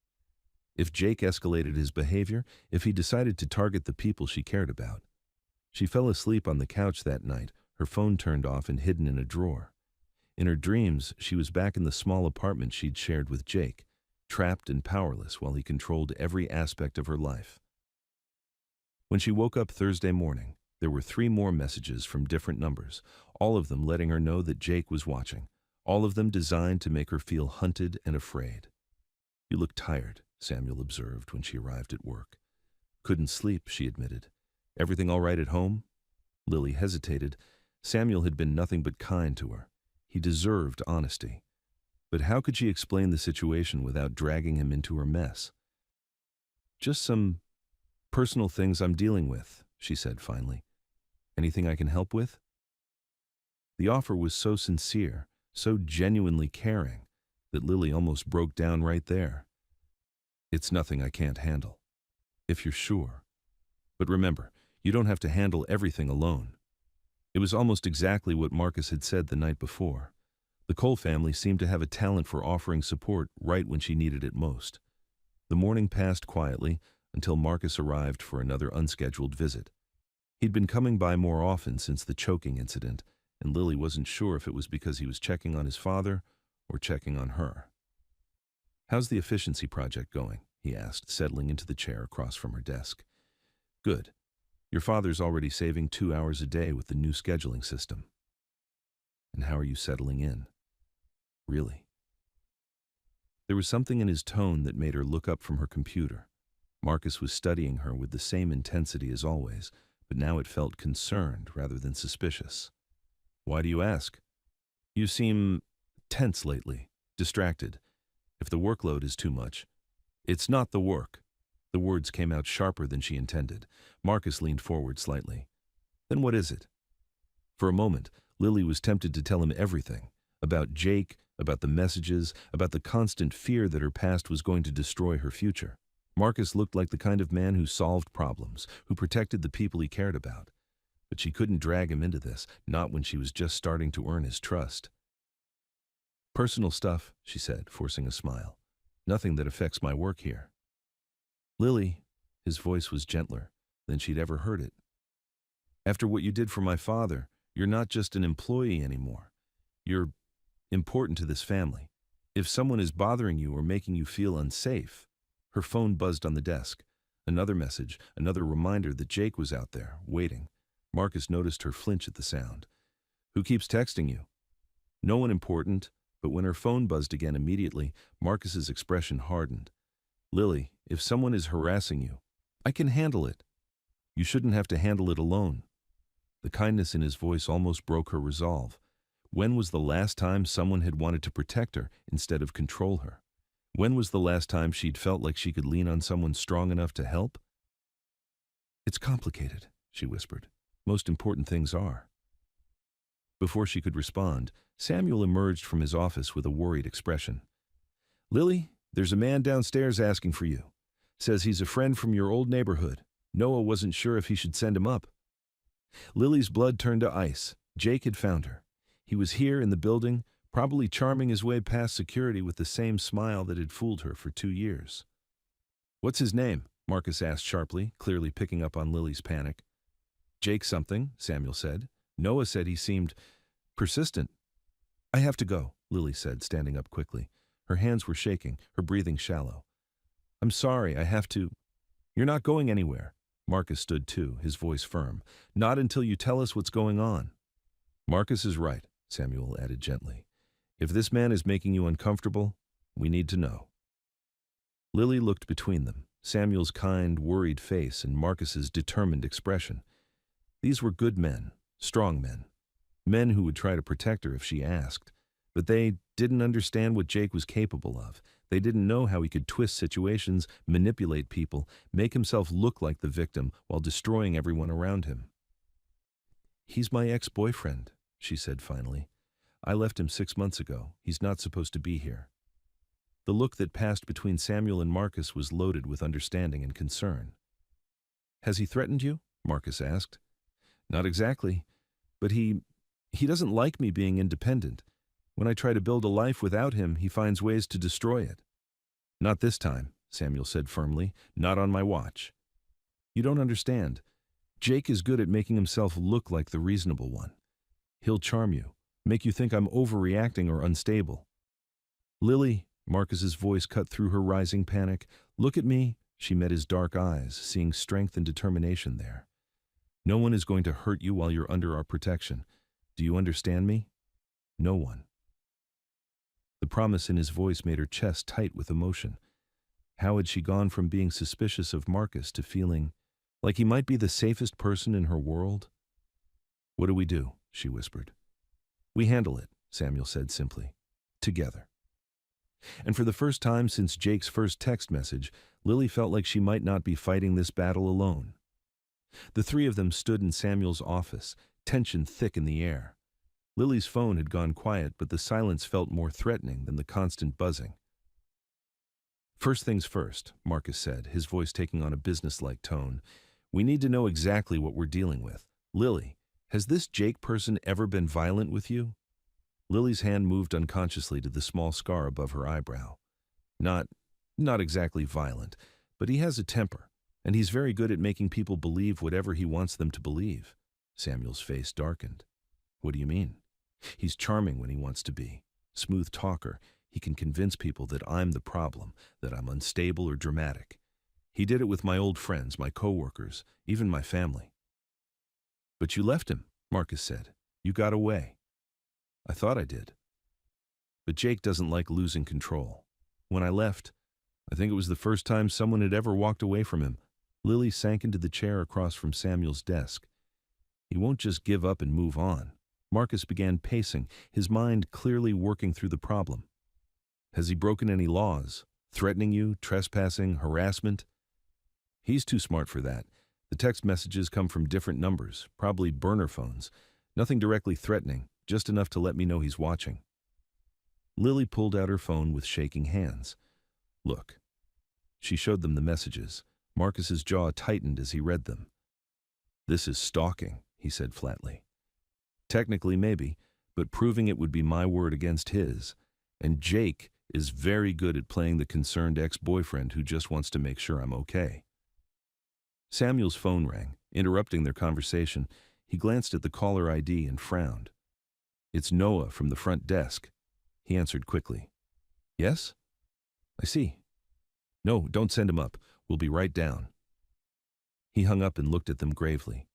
If Jake escalated his behavior, if he decided to target the people she cared about. She fell asleep on the couch that night, her phone turned off and hidden in a drawer. In her dreams, she was back in the small apartment she'd shared with Jake, trapped and powerless while he controlled every aspect of her life. When she woke up Thursday morning, there were 3 more messages from different numbers, all of them letting her know that Jake was watching, all of them designed to make her feel hunted and afraid. "You look tired," Samuel observed when she arrived at work. "Couldn't sleep," she admitted. "Everything all right at home?" Lily hesitated. Samuel had been nothing but kind to her. He deserved honesty. But how could she explain the situation without dragging him into her mess? "Just some personal things I'm dealing with," she said finally. "Anything I can help with?" The offer was so sincere, so genuinely caring, that Lily almost broke down right there. "It's nothing I can't handle. If you're sure. But remember, you don't have to handle everything alone." It was almost exactly what Marcus had said the night before. The Cole family seemed to have a talent for offering support right when she needed it most. The morning passed quietly until Marcus arrived for another unscheduled visit. He'd been coming by more often since the choking incident, and Lily wasn't sure if it was because he was checking on his father or checking on her. "How's the efficiency project going?" he asked, settling into the chair across from her desk. "Good. Your father's already saving 2 hours a day with the new scheduling system." "And how are you settling in?" "Really?" There was something in his tone that made her look up from her computer. Marcus was studying her with the same intensity as always, but now it felt concerned rather than suspicious. "Why do you ask?" You seem tense lately, distracted. If the workload is too much, it's not the work. The words came out sharper than she intended. Marcus leaned forward slightly. Then what is it? For a moment, Lily was tempted to tell him everything. About Jake, about the messages, about the constant fear that her past was going to destroy her future. Marcus looked like the kind of man who solved problems, who protected the people he cared about. But she couldn't drag him into this, not when she was just starting to earn his trust. Personal stuff, she said, forcing a smile. Nothing that affects my work here. Lily, his voice was gentler than she'd ever heard it. After what you did for my father, you're not just an employee anymore. You're important to this family. If someone is bothering you or making you feel unsafe. Her phone buzzed on the desk. Another message, another reminder that Jake was out there, waiting. Marcus noticed her flinch at the sound. Who keeps texting you? No one important, but when her phone buzzed again immediately, Marcus's expression hardened. Lily, if someone is harassing you, I can handle it. You shouldn't have to handle it alone. The kindness in his voice almost broke her resolve. When was the last time someone had wanted to protect her instead of control her? When was the last time she'd felt like she could lean on someone strong enough to help? It's complicated, she whispered. Most important things are. Before she could respond, Samuel emerged from his office with a worried expression. Lily, there's a man downstairs asking for you. Says he's a friend from your old neighborhood. Noah wasn't sure if he should send him up. Lily's blood turned to ice. Jake had found her. He was here in the building, probably charming his way past security with the same smile that had fooled her for 2 years. What's his name? Marcus asked sharply, clearly picking up on Lily's panic. Jake something, Samuel said. Noah said he seemed persistent. I have to go, Lily said, standing up quickly. Her hands were shaking, her breathing shallow. I'm sorry, I have to. You're not going anywhere. Marcus stood too, his voice firm. Not until you tell us what's going on. Marcus is right, Samuel added gently. If this man is making you uncomfortable, we need to know. Lily looked between them, Samuel's kind, worried face and Marcus's determined expression. These were good men, strong men, men who would try to protect her if she asked. But they didn't understand what Jake was capable of. They didn't know how he could twist situations, manipulate people, make himself look like the victim while destroying everyone around him. He's my ex-boyfriend, she said finally. I left him 6 months ago. He's not supposed to be here. The look that passed between Samuel and Marcus was loaded with understanding and concern. Has he threatened you? Marcus asked. Not exactly, but he doesn't like me being independent. When I try to build a life without him, he finds ways to destroy it. Not this time, Samuel said firmly. Not on my watch. You don't understand. Jake is good at making himself look like the reasonable one. He'll charm you, make you think I'm overreacting or unstable. Lily, Marcus's voice cut through her rising panic. Look at me. She met his dark eyes, seeing strength and determination there. No one is going to hurt you while you're under our protection. Do you understand me? No one. The promise in his voice made her chest tight with emotion. How had she gone from being suspicious of Marcus to feeling like he might be the safest person in her world? What do we do? She whispered. We handle it, Samuel said simply. Together. And for the first time since Jake's first text message, Lily felt like she might not be fighting this battle alone. The three of them stood in Samuel's office, tension thick in the air. Lily's phone had gone quiet, but the silence felt more threatening than the constant buzzing. First things first, Marcus said, his voice taking on a businesslike tone. We need to know exactly what we're dealing with. Lily, has this Jake person ever been violent with you? Lily's hand moved unconsciously to the small scar above her eyebrow. Not exactly violent, but he has a temper, and he's very good at making people believe whatever he wants them to believe. Samuel's face darkened. What do you mean? He's charming when he wants to be. Smooth talker. He can convince people that I'm the problem, that I'm unstable or dramatic. He did it with my old friends, my coworkers, even my family. But you left him, Marcus said. You got away. I thought I did. But Jake doesn't like losing control. When I left, I think it was the first time someone had ever walked away from him. Lily sank into the chair across from Samuel's desk. He won't just give up and move on. Marcus began pacing, his mind clearly working through the problem. Has he broken any laws? Threatening you, trespassing, harassment? He's too smart for that. The text messages come from different numbers, probably burner phones. Nothing directly threatening, just enough to let me know he's watching. Lily pulled out her phone with shaking hands. Look. She showed them the messages. Marcus's jaw tightened as he read them. This is stalking, he said flatly. Technically, maybe, but proving it would be my word against his. And Jake is very good at playing the concerned ex-boyfriend who just wants to make sure I'm okay. Samuel's phone rang, interrupting their conversation. He glanced at the caller ID and frowned. It's Noah from the front desk. He answered quickly. Yes? I see. No, don't send him up. We'll be right down. He hung up and looked at them gravely.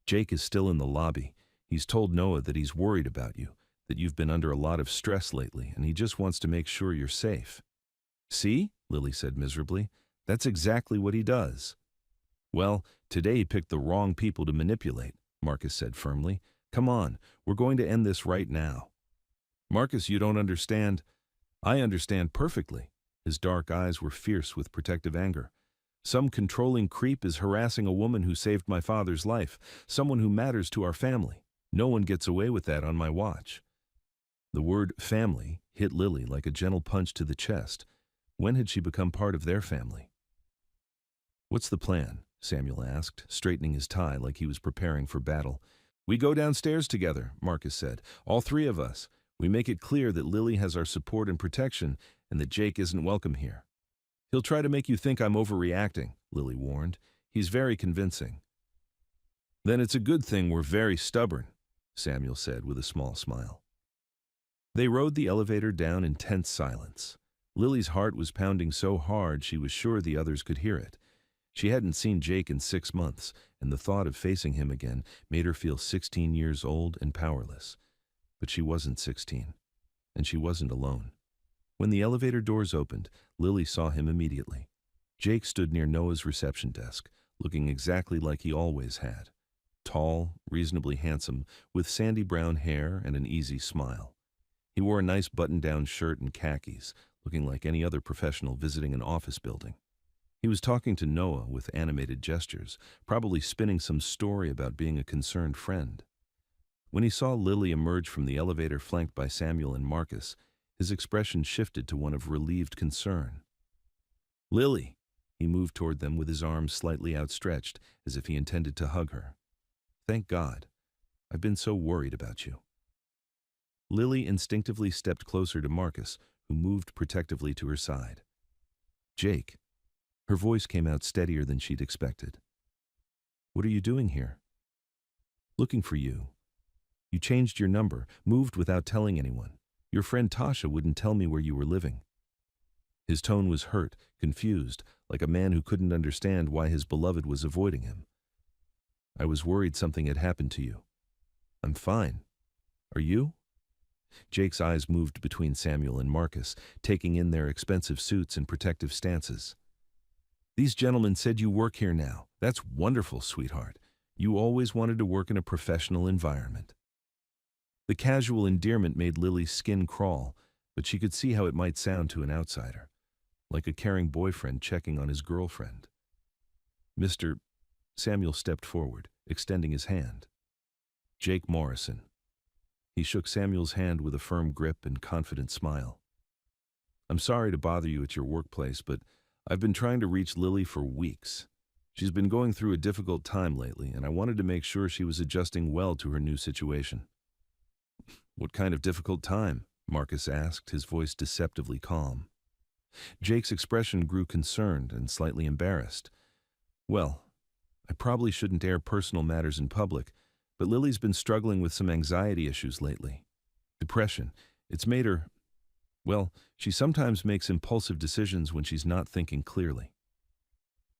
Jake is still in the lobby. He's told Noah that he's worried about you, that you've been under a lot of stress lately, and he just wants to make sure you're safe. See? Lily said miserably. That's exactly what he does. Well, today he picked the wrong people to manipulate, Marcus said firmly. Come on, we're going to end this right now. Marcus, you don't understand. I understand perfectly. His dark eyes were fierce with protective anger. Some controlling creep is harassing a woman who saved my father's life, someone who matters to our family. No one gets away with that on my watch. The word family hit Lily like a gentle punch to the chest. When had she become part of their family? What's the plan? Samuel asked, straightening his tie like he was preparing for battle. We go downstairs together, Marcus said. All three of us. We make it clear that Lily has our support and protection and that Jake isn't welcome here. He'll try to make you think I'm overreacting, Lily warned. He's very convincing. Then it's a good thing we're very stubborn, Samuel said with a small smile. They rode the elevator down in tense silence. Lily's heart was pounding so hard she was sure the others could hear it. She hadn't seen Jake in 6 months, and the thought of facing him again made her feel 16 years old and powerless. But she wasn't 16, and she wasn't alone. When the elevator doors opened, Lily saw him immediately. Jake stood near Noah's reception desk, looking exactly like he always had. Tall, reasonably handsome, with sandy brown hair and an easy smile. He wore a nice button-down shirt and khakis, looking like any other professional visiting an office building. He was talking to Noah with animated gestures, probably spinning some story about being a concerned friend. When he saw Lily emerge from the elevator flanked by Samuel and Marcus, his expression shifted to one of relieved concern. Lily! He moved toward them with his arms slightly outstretched, as if he intended to hug her. Thank God. I've been so worried about you. Lily instinctively stepped closer to Marcus, who moved protectively to her side. Jake. Her voice came out steadier than she'd expected. What are you doing here? Looking for you. You changed your number, moved without telling anyone. Your friend Tasha wouldn't tell me where you were living. His tone was hurt, confused, like a man who couldn't understand why his beloved was avoiding him. I was worried something had happened to you. I'm fine. Are you? Jake's eyes moved between Samuel and Marcus, taking in their expensive suits and protective stances. These gentlemen said you work here now. That's wonderful, sweetheart. You always wanted to work in a professional environment. The casual endearment made Lily's skin crawl, but she could see how it might sound to an outsider, like a caring boyfriend checking on his girlfriend. Mr. Samuel stepped forward, extending his hand. Jake Morrison. He shook Samuel's hand with a firm grip and confident smile. I'm sorry to bother you at your workplace, but I've been trying to reach Lily for weeks. She's been going through a difficult time lately, and I wanted to make sure she was adjusting well to her new situation. What kind of difficult time? Marcus asked, his voice deceptively calm. Jake's expression grew concerned and slightly embarrassed. Well, I probably shouldn't air personal matters in public, but Lily's been struggling with some anxiety issues lately. Depression. It's made her... Well, she sometimes makes impulsive decisions when she's not thinking clearly.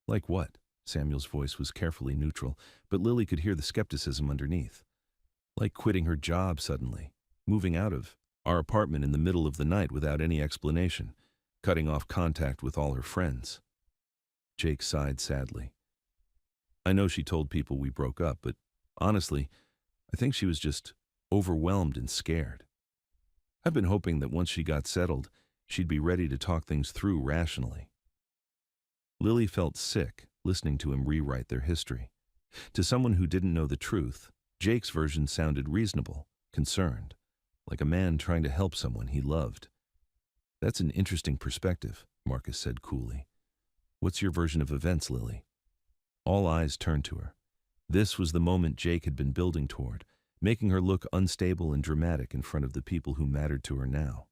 Like what? Samuel's voice was carefully neutral, but Lily could hear the skepticism underneath. Like quitting her job suddenly, moving out of our apartment in the middle of the night without any explanation, cutting off contact with all her friends. Jake sighed sadly. I know she told people we broke up, but honestly, I think she was just overwhelmed and scared. I've been hoping that once she got settled, she'd be ready to talk things through rationally. Lily felt sick listening to him rewrite their history. To someone who didn't know the truth, Jake's version sounded reasonable, concerned, like a man trying to help someone he loved. That's an interesting perspective, Marcus said coolly. What's your version of events, Lily? All eyes turned to her. This was the moment Jake had been building toward, making her look unstable and dramatic in front of the people who mattered to her now.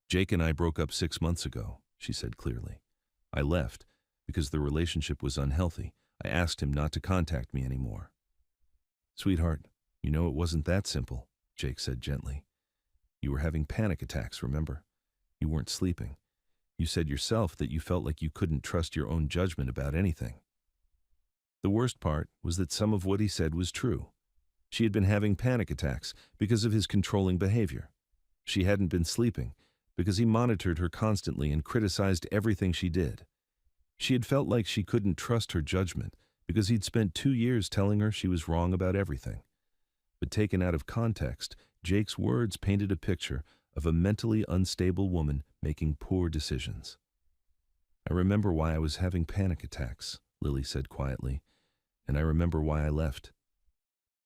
Jake and I broke up 6 months ago, she said clearly. I left because the relationship was unhealthy. I asked him not to contact me anymore. Sweetheart, you know it wasn't that simple, Jake said gently. You were having panic attacks, remember? You weren't sleeping. You said yourself that you felt like you couldn't trust your own judgment about anything. The worst part was that some of what he said was true. She had been having panic attacks because of his controlling behavior. She hadn't been sleeping because he monitored her constantly and criticized everything she did. She had felt like she couldn't trust her judgment because he'd spent 2 years telling her she was wrong about everything. But taken out of context, Jake's words painted a picture of a mentally unstable woman making poor decisions. I remember why I was having panic attacks, Lily said quietly, and I remember why I left.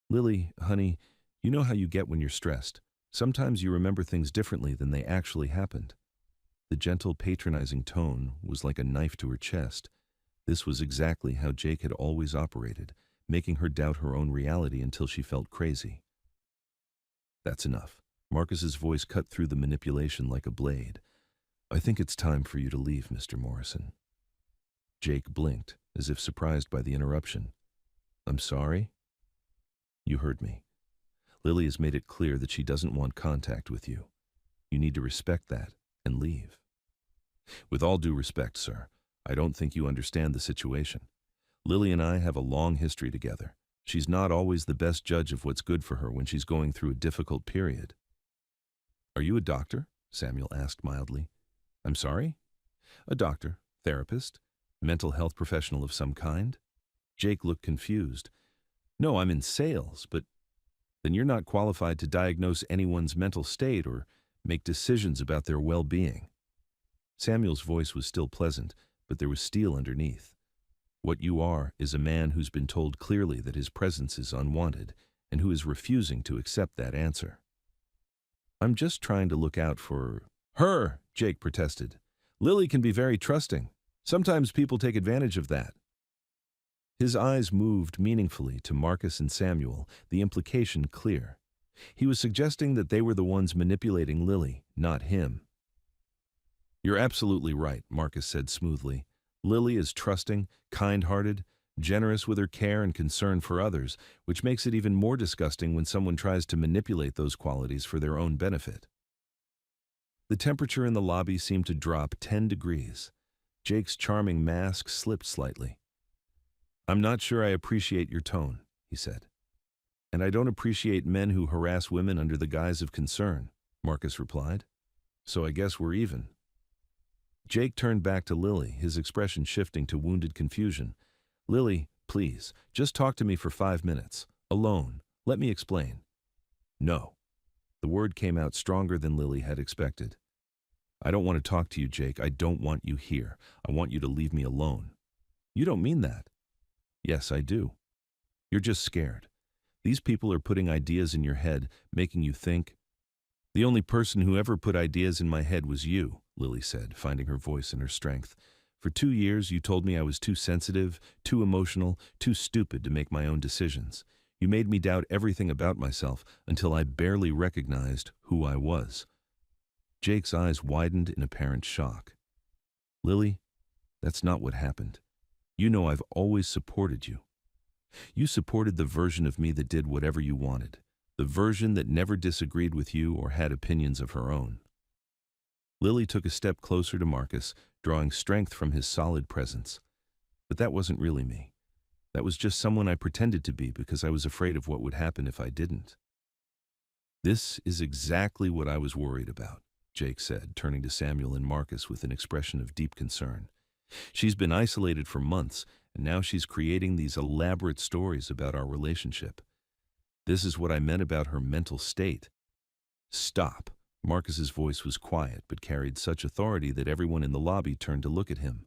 Lily, honey, you know how you get when you're stressed. Sometimes you remember things differently than they actually happened. The gentle, patronizing tone was like a knife to her chest. This was exactly how Jake had always operated, making her doubt her own reality until she felt crazy. That's enough. Marcus's voice cut through the manipulation like a blade. I think it's time for you to leave, Mr. Morrison. Jake blinked, as if surprised by the interruption. I'm sorry? You heard me. Lily has made it clear that she doesn't want contact with you. You need to respect that and leave. With all due respect, sir, I don't think you understand the situation. Lily and I have a long history together. She's not always the best judge of what's good for her when she's going through a difficult period. Are you a doctor? Samuel asked mildly. I'm sorry? A doctor, therapist, mental health professional of some kind? Jake looked confused. No, I'm in sales, but then you're not qualified to diagnose anyone's mental state or make decisions about their well-being. Samuel's voice was still pleasant, but there was steel underneath. What you are is a man who's been told clearly that his presence is unwanted and who is refusing to accept that answer. I'm just trying to look out for her, Jake protested. Lily can be very trusting. Sometimes people take advantage of that. His eyes moved meaningfully to Marcus and Samuel, the implication clear. He was suggesting that they were the ones manipulating Lily, not him. You're absolutely right, Marcus said smoothly. Lily is trusting, kind-hearted, generous with her care and concern for others, which makes it even more disgusting when someone tries to manipulate those qualities for their own benefit. The temperature in the lobby seemed to drop 10 degrees. Jake's charming mask slipped slightly. I'm not sure I appreciate your tone, he said. And I don't appreciate men who harass women under the guise of concern, Marcus replied. So I guess we're even. Jake turned back to Lily, his expression shifting to wounded confusion. Lily, please, just talk to me for 5 minutes. Alone. Let me explain. No. The word came out stronger than Lily had expected. I don't want to talk to you, Jake. I don't want you here. I want you to leave me alone. You don't mean that. Yes, I do. You're just scared. These people are putting ideas in your head, making you think. The only person who ever put ideas in my head was you, Lily said, finding her voice and her strength. For 2 years, you told me I was too sensitive, too emotional, too stupid to make my own decisions. You made me doubt everything about myself until I barely recognized who I was. Jake's eyes widened in apparent shock. Lily, that's not what happened. You know I've always supported you. You supported the version of me that did whatever you wanted, the version that never disagreed with you or had opinions of her own. Lily took a step closer to Marcus, drawing strength from his solid presence. But that wasn't really me. That was just someone I pretended to be because I was afraid of what would happen if I didn't. This is exactly what I was worried about, Jake said, turning to Samuel and Marcus with an expression of deep concern. She's been isolated for months, and now she's creating these elaborate stories about our relationship. This is what I meant about her mental state. Stop. Marcus's voice was quiet but carried such authority that everyone in the lobby turned to look at him.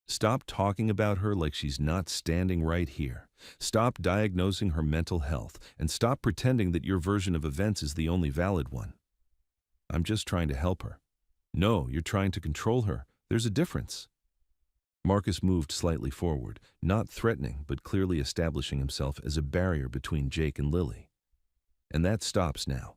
Stop talking about her like she's not standing right here. Stop diagnosing her mental health, and stop pretending that your version of events is the only valid one. I'm just trying to help her. No, you're trying to control her. There's a difference. Marcus moved slightly forward, not threatening but clearly establishing himself as a barrier between Jake and Lily. And that stops now.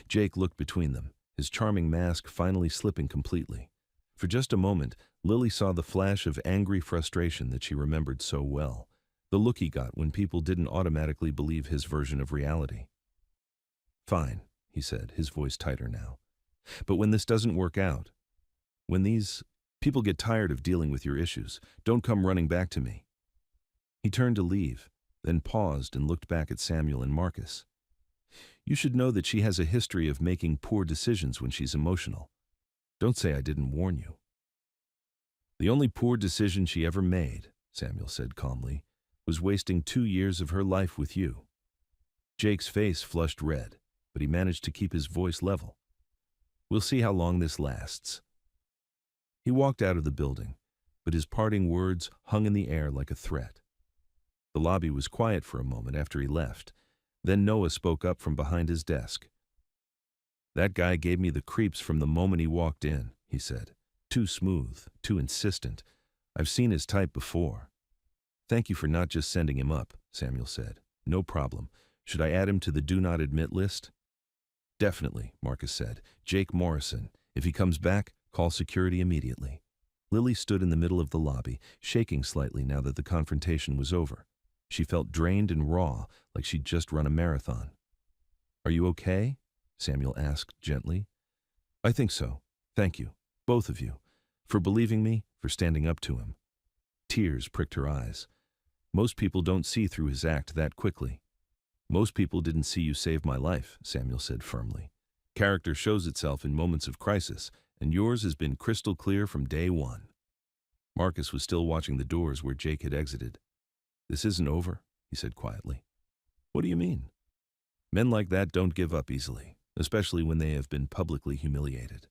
Jake looked between them, his charming mask finally slipping completely. For just a moment, Lily saw the flash of angry frustration that she remembered so well, the look he got when people didn't automatically believe his version of reality. Fine, he said, his voice tighter now. But when this doesn't work out, when these people get tired of dealing with your issues, don't come running back to me. He turned to leave, then paused and looked back at Samuel and Marcus. You should know that she has a history of making poor decisions when she's emotional. Don't say I didn't warn you. The only poor decision she ever made, Samuel said calmly, was wasting 2 years of her life with you. Jake's face flushed red, but he managed to keep his voice level. We'll see how long this lasts. He walked out of the building, but his parting words hung in the air like a threat. The lobby was quiet for a moment after he left. Then Noah spoke up from behind his desk. That guy gave me the creeps from the moment he walked in, he said. Too smooth, too insistent. I've seen his type before. Thank you for not just sending him up, Samuel said. No problem. Should I add him to the do not admit list? Definitely, Marcus said. Jake Morrison. If he comes back, call security immediately. Lily stood in the middle of the lobby, shaking slightly now that the confrontation was over. She felt drained and raw, like she'd just run a marathon. Are you okay? Samuel asked gently. I think so. Thank you, both of you, for believing me, for standing up to him. Tears pricked her eyes. Most people don't see through his act that quickly. Most people didn't see you save my life, Samuel said firmly. Character shows itself in moments of crisis, and yours has been crystal clear from day one. Marcus was still watching the doors where Jake had exited. This isn't over, he said quietly. What do you mean? Men like that don't give up easily, especially when they have been publicly humiliated.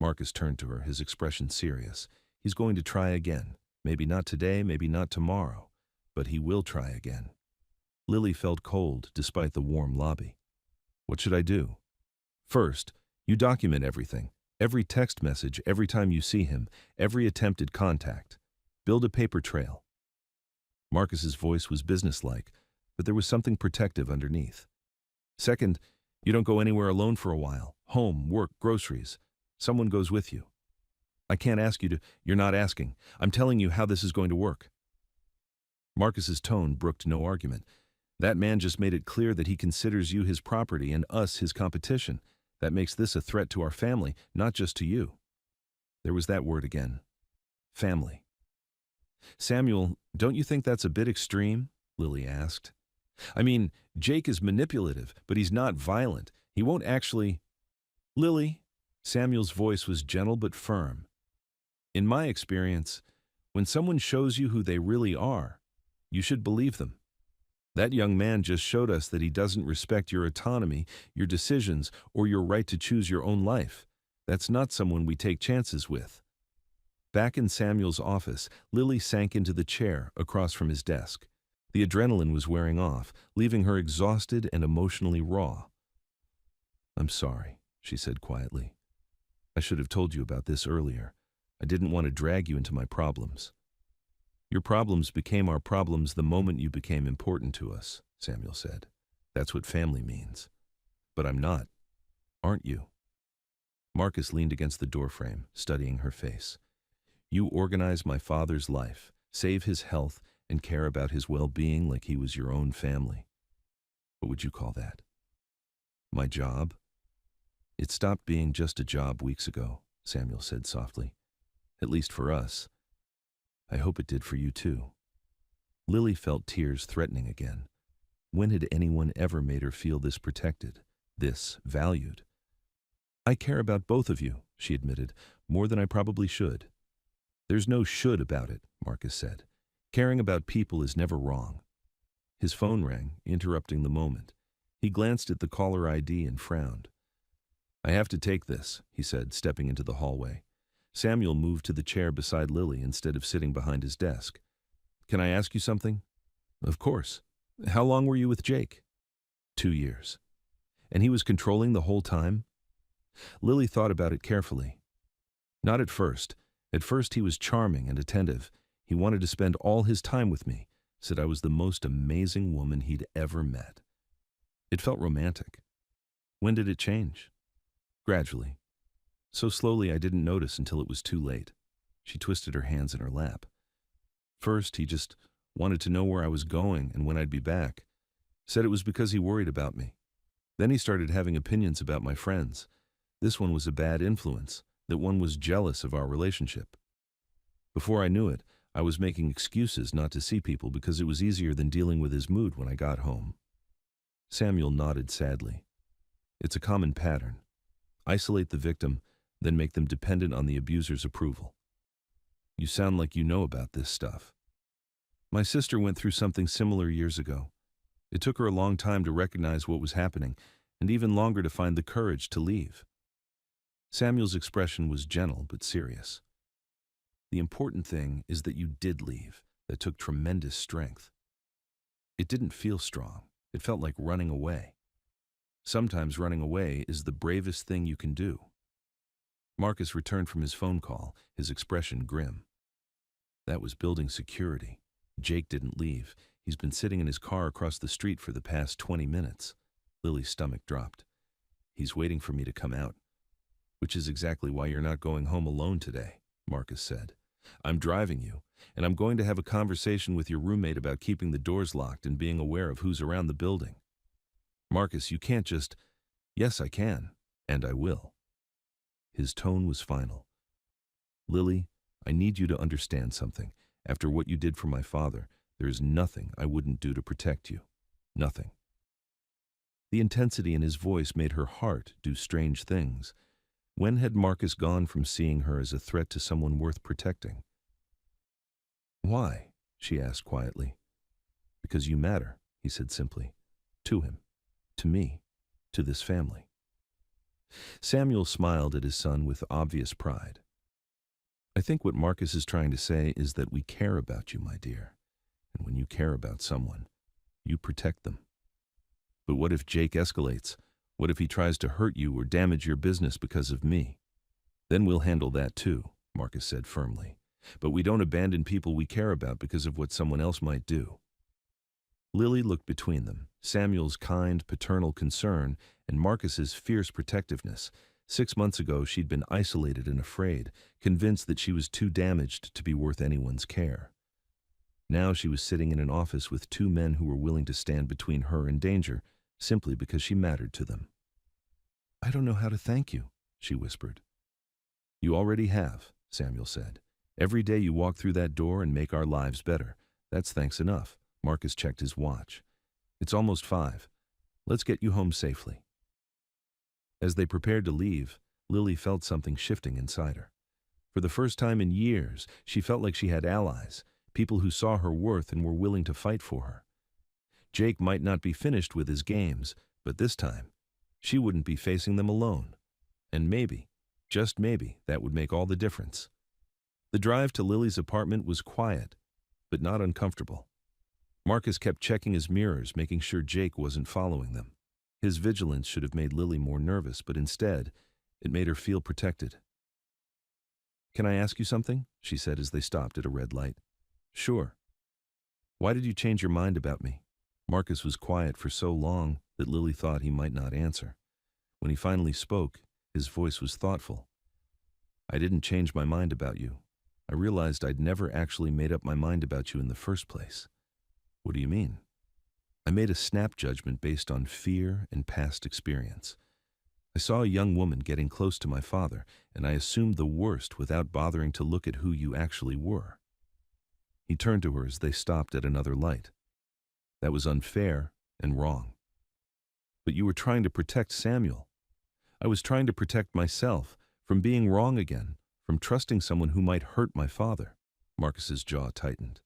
Marcus turned to her, his expression serious. He's going to try again. Maybe not today, maybe not tomorrow, but he will try again. Lily felt cold despite the warm lobby. What should I do? First, you document everything. Every text message, every time you see him, every attempted contact. Build a paper trail. Marcus's voice was businesslike, but there was something protective underneath. Second, you don't go anywhere alone for a while. Home, work, groceries. Someone goes with you. I can't ask you to. You're not asking. I'm telling you how this is going to work. Marcus's tone brooked no argument. That man just made it clear that he considers you his property and us his competition. That makes this a threat to our family, not just to you. There was that word again. Family. Samuel, don't you think that's a bit extreme? Lily asked. I mean, Jake is manipulative, but he's not violent. He won't actually... Lily, Samuel's voice was gentle but firm. In my experience, when someone shows you who they really are, you should believe them. That young man just showed us that he doesn't respect your autonomy, your decisions, or your right to choose your own life. That's not someone we take chances with. Back in Samuel's office, Lily sank into the chair across from his desk. The adrenaline was wearing off, leaving her exhausted and emotionally raw. I'm sorry, she said quietly. I should have told you about this earlier. I didn't want to drag you into my problems. Your problems became our problems the moment you became important to us, Samuel said. That's what family means. But I'm not. Aren't you? Marcus leaned against the doorframe, studying her face. You organize my father's life, save his health, and care about his well-being like he was your own family. What would you call that? My job? It stopped being just a job weeks ago, Samuel said softly. At least for us. I hope it did for you too. Lily felt tears threatening again. When had anyone ever made her feel this protected, this valued? I care about both of you, she admitted, more than I probably should. There's no should about it, Marcus said. Caring about people is never wrong. His phone rang, interrupting the moment. He glanced at the caller ID and frowned. "I have to take this," he said, stepping into the hallway. Samuel moved to the chair beside Lily instead of sitting behind his desk. "Can I ask you something?" "Of course. How long were you with Jake?" 2 years. "And he was controlling the whole time?" Lily thought about it carefully. "Not at first. At first he was charming and attentive. He wanted to spend all his time with me, said I was the most amazing woman he'd ever met. It felt romantic. When did it change?" "Gradually. So slowly I didn't notice until it was too late." She twisted her hands in her lap. "First, he just wanted to know where I was going and when I'd be back. Said it was because he worried about me. Then he started having opinions about my friends. This one was a bad influence, that one was jealous of our relationship. Before I knew it, I was making excuses not to see people because it was easier than dealing with his mood when I got home." Samuel nodded sadly. "It's a common pattern. Isolate the victim, then make them dependent on the abuser's approval. You sound like you know about this stuff." "My sister went through something similar years ago. It took her a long time to recognize what was happening, and even longer to find the courage to leave." Samuel's expression was gentle but serious. "The important thing is that you did leave. That took tremendous strength. It didn't feel strong. It felt like running away. Sometimes running away is the bravest thing you can do." Marcus returned from his phone call, his expression grim. "That was building security. Jake didn't leave. He's been sitting in his car across the street for the past 20 minutes. Lily's stomach dropped. "He's waiting for me to come out." "Which is exactly why you're not going home alone today," Marcus said. "I'm driving you, and I'm going to have a conversation with your roommate about keeping the doors locked and being aware of who's around the building." "Marcus, you can't just—" "Yes, I can, and I will." His tone was final. "Lily, I need you to understand something. After what you did for my father, there is nothing I wouldn't do to protect you. Nothing." The intensity in his voice made her heart do strange things. When had Marcus gone from seeing her as a threat to someone worth protecting? "Why?" she asked quietly. "Because you matter," he said simply. "To him, to me, to this family." Samuel smiled at his son with obvious pride. "I think what Marcus is trying to say is that we care about you, my dear. And when you care about someone, you protect them. But what if Jake escalates? What if he tries to hurt you or damage your business because of me? Then we'll handle that too," Marcus said firmly. "But we don't abandon people we care about because of what someone else might do." Lily looked between them, Samuel's kind, paternal concern and Marcus's fierce protectiveness. 6 months ago, she'd been isolated and afraid, convinced that she was too damaged to be worth anyone's care. Now she was sitting in an office with 2 men who were willing to stand between her and danger, simply because she mattered to them. "I don't know how to thank you," she whispered. "You already have," Samuel said. "Every day you walk through that door and make our lives better. That's thanks enough." Marcus checked his watch. "It's almost 5. Let's get you home safely." As they prepared to leave, Lily felt something shifting inside her. For the first time in years, she felt like she had allies, people who saw her worth and were willing to fight for her. Jake might not be finished with his games, but this time, she wouldn't be facing them alone. And maybe, just maybe, that would make all the difference. The drive to Lily's apartment was quiet, but not uncomfortable. Marcus kept checking his mirrors, making sure Jake wasn't following them. His vigilance should have made Lily more nervous, but instead, it made her feel protected. "Can I ask you something?" she said as they stopped at a red light. "Sure." "Why did you change your mind about me?" Marcus was quiet for so long that Lily thought he might not answer. When he finally spoke, his voice was thoughtful. "I didn't change my mind about you. I realized I'd never actually made up my mind about you in the first place." "What do you mean?" "I made a snap judgment based on fear and past experience. I saw a young woman getting close to my father, and I assumed the worst without bothering to look at who you actually were." He turned to her as they stopped at another light. "That was unfair and wrong." "But you were trying to protect Samuel." "I was trying to protect myself from being wrong again, from trusting someone who might hurt my father." Marcus's jaw tightened.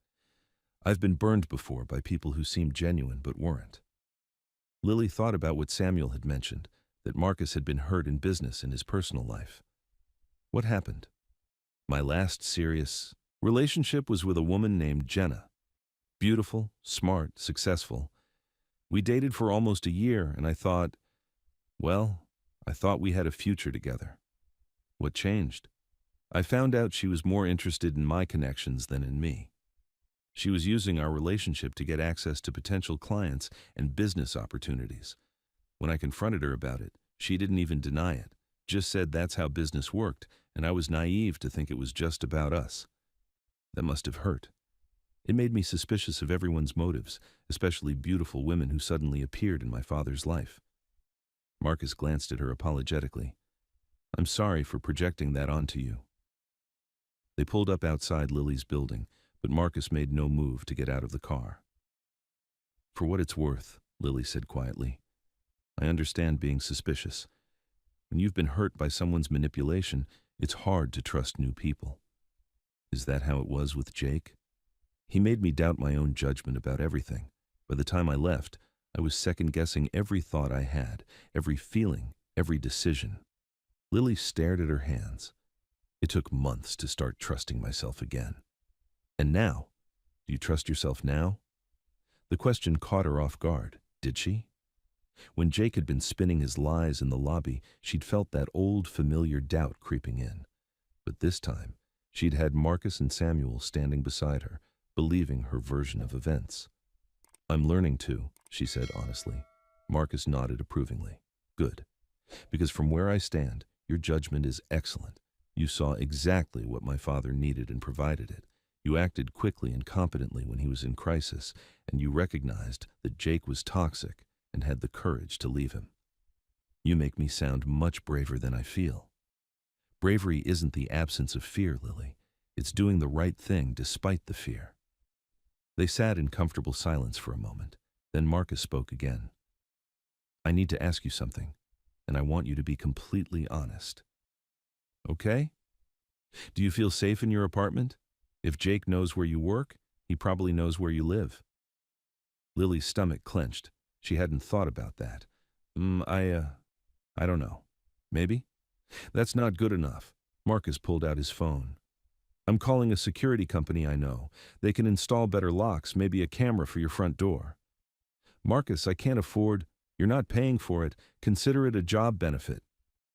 I've been burned before by people who seemed genuine but weren't. Lily thought about what Samuel had mentioned, that Marcus had been hurt in business in his personal life. What happened? My last serious relationship was with a woman named Jenna. Beautiful, smart, successful. We dated for almost a year, and I thought we had a future together. What changed? I found out she was more interested in my connections than in me. She was using our relationship to get access to potential clients and business opportunities. When I confronted her about it, she didn't even deny it, just said that's how business worked, and I was naive to think it was just about us. That must have hurt. It made me suspicious of everyone's motives, especially beautiful women who suddenly appeared in my father's life. Marcus glanced at her apologetically. I'm sorry for projecting that onto you. They pulled up outside Lily's building, but Marcus made no move to get out of the car. For what it's worth, Lily said quietly, I understand being suspicious. When you've been hurt by someone's manipulation, it's hard to trust new people. Is that how it was with Jake? He made me doubt my own judgment about everything. By the time I left, I was second-guessing every thought I had, every feeling, every decision. Lily stared at her hands. It took months to start trusting myself again. And now? Do you trust yourself now? The question caught her off guard, did she? When Jake had been spinning his lies in the lobby, she'd felt that old familiar doubt creeping in. But this time, she'd had Marcus and Samuel standing beside her, believing her version of events. I'm learning to, she said honestly. Marcus nodded approvingly. Good. Because from where I stand, your judgment is excellent. You saw exactly what my father needed and provided it. You acted quickly and competently when he was in crisis, and you recognized that Jake was toxic and had the courage to leave him. You make me sound much braver than I feel. Bravery isn't the absence of fear, Lily. It's doing the right thing despite the fear. They sat in comfortable silence for a moment. Then Marcus spoke again. I need to ask you something, and I want you to be completely honest. Okay? Do you feel safe in your apartment? If Jake knows where you work, he probably knows where you live. Lily's stomach clenched. She hadn't thought about that. I don't know. Maybe? That's not good enough. Marcus pulled out his phone. I'm calling a security company I know. They can install better locks, maybe a camera for your front door. Marcus, I can't afford. You're not paying for it. Consider it a job benefit.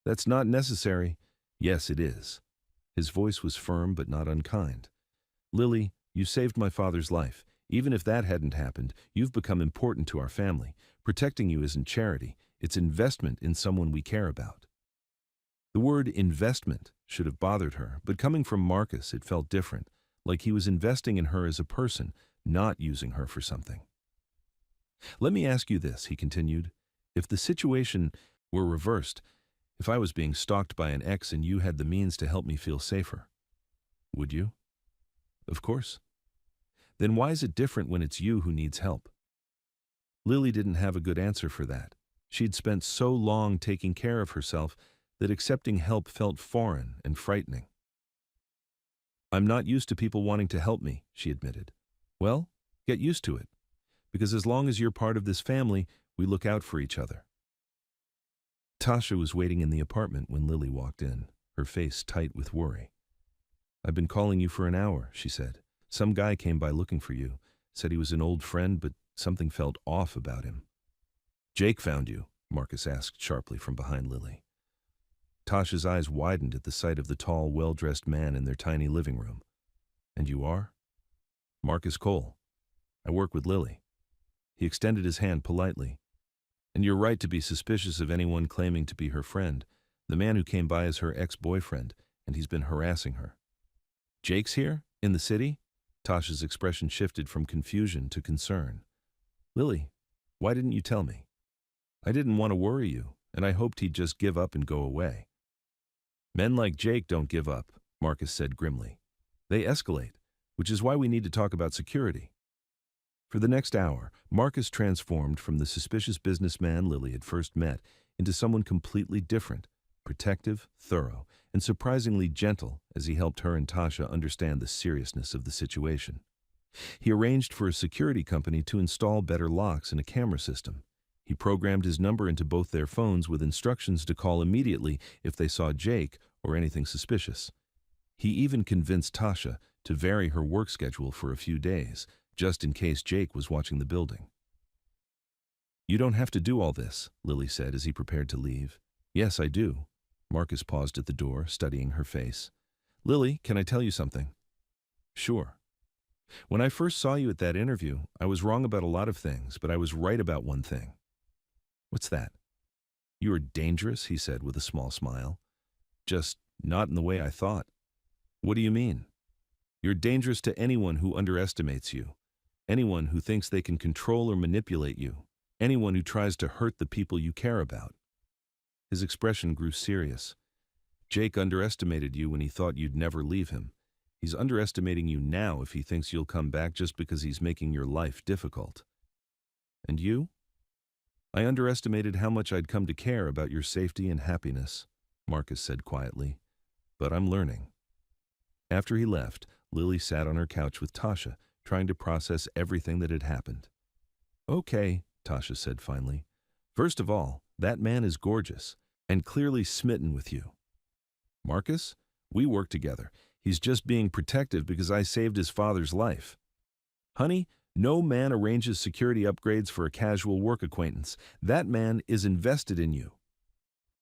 That's not necessary. Yes, it is. His voice was firm but not unkind. Lily, you saved my father's life. Even if that hadn't happened, you've become important to our family. Protecting you isn't charity. It's investment in someone we care about. The word investment should have bothered her, but coming from Marcus, it felt different, like he was investing in her as a person, not using her for something. Let me ask you this, he continued. If the situation were reversed, if I was being stalked by an ex and you had the means to help me feel safer, would you? Of course. Then why is it different when it's you who needs help? Lily didn't have a good answer for that. She'd spent so long taking care of herself that accepting help felt foreign and frightening. I'm not used to people wanting to help me, she admitted. Well, get used to it. Because as long as you're part of this family, we look out for each other. Tasha was waiting in the apartment when Lily walked in, her face tight with worry. I've been calling you for an hour, she said. Some guy came by looking for you, said he was an old friend, but something felt off about him. Jake found you, Marcus asked sharply from behind Lily. Tasha's eyes widened at the sight of the tall, well-dressed man in their tiny living room. And you are? Marcus Cole. I work with Lily. He extended his hand politely. And you're right to be suspicious of anyone claiming to be her friend. The man who came by is her ex-boyfriend, and he's been harassing her. Jake's here? In the city? Tasha's expression shifted from confusion to concern. Lily, why didn't you tell me? I didn't want to worry you, and I hoped he'd just give up and go away. Men like Jake don't give up, Marcus said grimly. They escalate, which is why we need to talk about security. For the next hour, Marcus transformed from the suspicious businessman Lily had first met into someone completely different, protective, thorough, and surprisingly gentle as he helped her and Tasha understand the seriousness of the situation. He arranged for a security company to install better locks and a camera system. He programmed his number into both their phones with instructions to call immediately if they saw Jake or anything suspicious. He even convinced Tasha to vary her work schedule for a few days, just in case Jake was watching the building. "You don't have to do all this," Lily said as he prepared to leave. "Yes, I do." Marcus paused at the door, studying her face. "Lily, can I tell you something?" "Sure." "When I first saw you at that interview, I was wrong about a lot of things, but I was right about one thing." "What's that?" "You are dangerous," he said with a small smile. "Just not in the way I thought." "What do you mean?" "You're dangerous to anyone who underestimates you, anyone who thinks they can control or manipulate you, anyone who tries to hurt the people you care about." His expression grew serious. "Jake underestimated you when he thought you'd never leave him. He's underestimating you now if he thinks you'll come back just because he's making your life difficult." "And you?" "I underestimated how much I'd come to care about your safety and happiness," Marcus said quietly. "But I'm learning." After he left, Lily sat on her couch with Tasha, trying to process everything that had happened. "Okay," Tasha said finally. "First of all, that man is gorgeous, and clearly smitten with you. Marcus, we work together. He's just being protective because I saved his father's life. Honey, no man arranges security upgrades for a casual work acquaintance. That man is invested in you."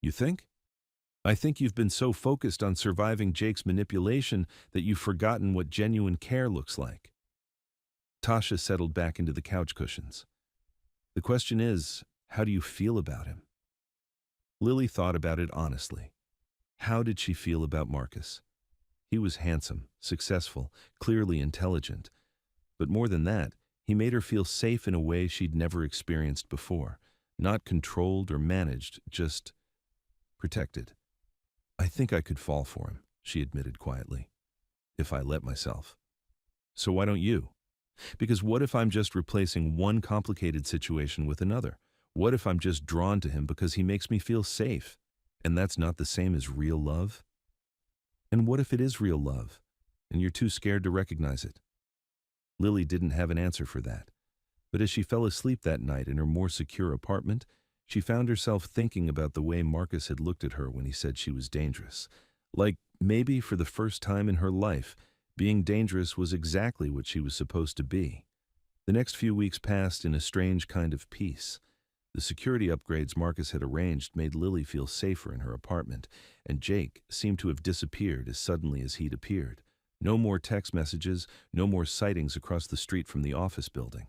"You think?" "I think you've been so focused on surviving Jake's manipulation that you've forgotten what genuine care looks like." Tasha settled back into the couch cushions. "The question is, how do you feel about him?" Lily thought about it honestly. How did she feel about Marcus? He was handsome, successful, clearly intelligent. But more than that, he made her feel safe in a way she'd never experienced before. Not controlled or managed, just protected. "I think I could fall for him," she admitted quietly, "if I let myself." "So why don't you?" "Because what if I'm just replacing one complicated situation with another? What if I'm just drawn to him because he makes me feel safe? And that's not the same as real love? And what if it is real love, and you're too scared to recognize it?" Lily didn't have an answer for that. But as she fell asleep that night in her more secure apartment, she found herself thinking about the way Marcus had looked at her when he said she was dangerous. Like, maybe for the first time in her life, being dangerous was exactly what she was supposed to be. The next few weeks passed in a strange kind of peace. The security upgrades Marcus had arranged made Lily feel safer in her apartment, and Jake seemed to have disappeared as suddenly as he'd appeared. No more text messages, no more sightings across the street from the office building.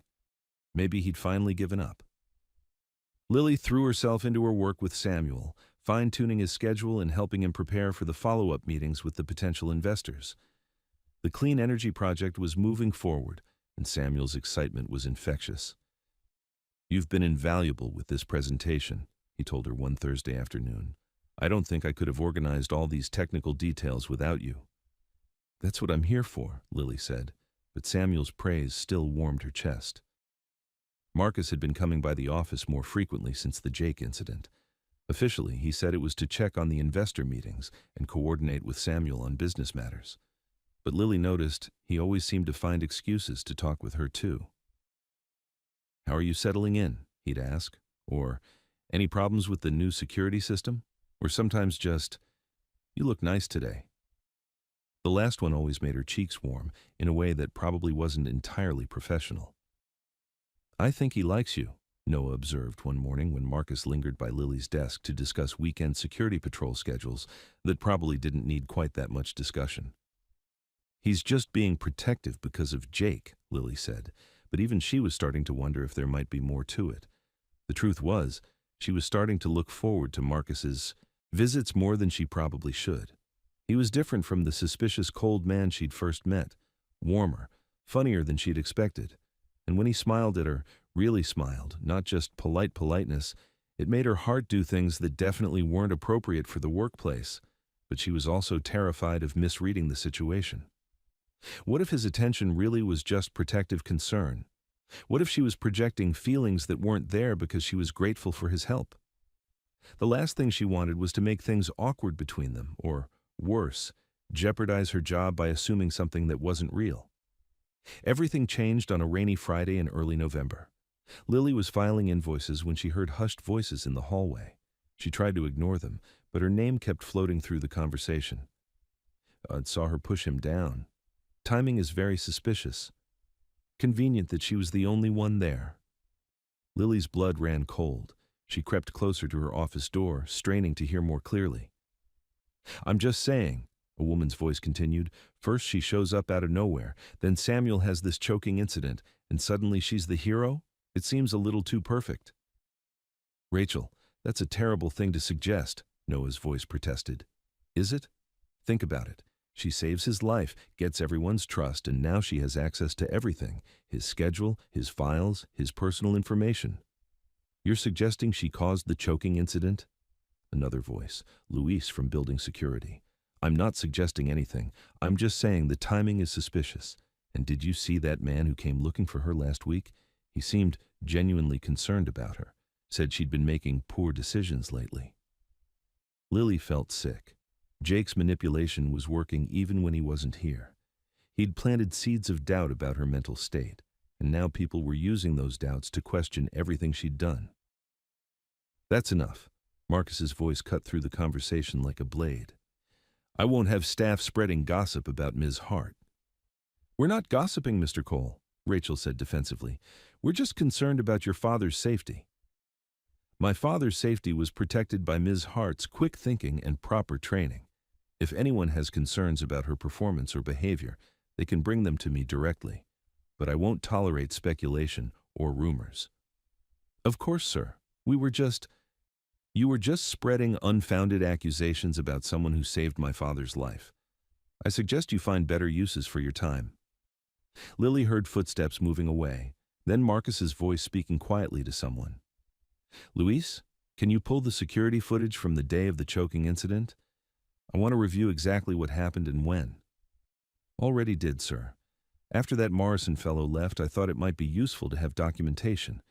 Maybe he'd finally given up. Lily threw herself into her work with Samuel, fine-tuning his schedule and helping him prepare for the follow-up meetings with the potential investors. The clean energy project was moving forward, and Samuel's excitement was infectious. "You've been invaluable with this presentation," he told her one Thursday afternoon. "I don't think I could have organized all these technical details without you." "That's what I'm here for," Lily said, but Samuel's praise still warmed her chest. Marcus had been coming by the office more frequently since the Jake incident. Officially, he said it was to check on the investor meetings and coordinate with Samuel on business matters. But Lily noticed he always seemed to find excuses to talk with her too. "How are you settling in?" he'd ask. Or, "Any problems with the new security system?" Or sometimes just, "You look nice today." The last one always made her cheeks warm in a way that probably wasn't entirely professional. "I think he likes you," Noah observed one morning when Marcus lingered by Lily's desk to discuss weekend security patrol schedules that probably didn't need quite that much discussion. "He's just being protective because of Jake," Lily said, but even she was starting to wonder if there might be more to it. The truth was, she was starting to look forward to Marcus's visits more than she probably should. He was different from the suspicious cold man she'd first met, warmer, funnier than she'd expected. And when he smiled at her, really smiled, not just polite politeness, it made her heart do things that definitely weren't appropriate for the workplace. But she was also terrified of misreading the situation. What if his attention really was just protective concern? What if she was projecting feelings that weren't there because she was grateful for his help? The last thing she wanted was to make things awkward between them, or, worse, jeopardize her job by assuming something that wasn't real. Everything changed on a rainy Friday in early November. Lily was filing invoices when she heard hushed voices in the hallway. She tried to ignore them, but her name kept floating through the conversation. Ed saw her push him down. Timing is very suspicious. Convenient that she was the only one there. Lily's blood ran cold. She crept closer to her office door, straining to hear more clearly. I'm just saying, a woman's voice continued. First she shows up out of nowhere, then Samuel has this choking incident, and suddenly she's the hero? It seems a little too perfect. Rachel, that's a terrible thing to suggest, Noah's voice protested. Is it? Think about it. She saves his life, gets everyone's trust, and now she has access to everything, his schedule, his files, his personal information. You're suggesting she caused the choking incident? Another voice, Luis from building security. I'm not suggesting anything. I'm just saying the timing is suspicious. And did you see that man who came looking for her last week? He seemed genuinely concerned about her, said she'd been making poor decisions lately. Lily felt sick. Jake's manipulation was working even when he wasn't here. He'd planted seeds of doubt about her mental state, and now people were using those doubts to question everything she'd done. That's enough. Marcus's voice cut through the conversation like a blade. I won't have staff spreading gossip about Ms. Hart. We're not gossiping, Mr. Cole, Rachel said defensively. We're just concerned about your father's safety. My father's safety was protected by Ms. Hart's quick thinking and proper training. If anyone has concerns about her performance or behavior, they can bring them to me directly. But I won't tolerate speculation or rumors. Of course, sir. You were just spreading unfounded accusations about someone who saved my father's life. I suggest you find better uses for your time. Lily heard footsteps moving away, then Marcus's voice speaking quietly to someone. Luis, can you pull the security footage from the day of the choking incident? I want to review exactly what happened and when. Already did, sir. After that Morrison fellow left, I thought it might be useful to have documentation.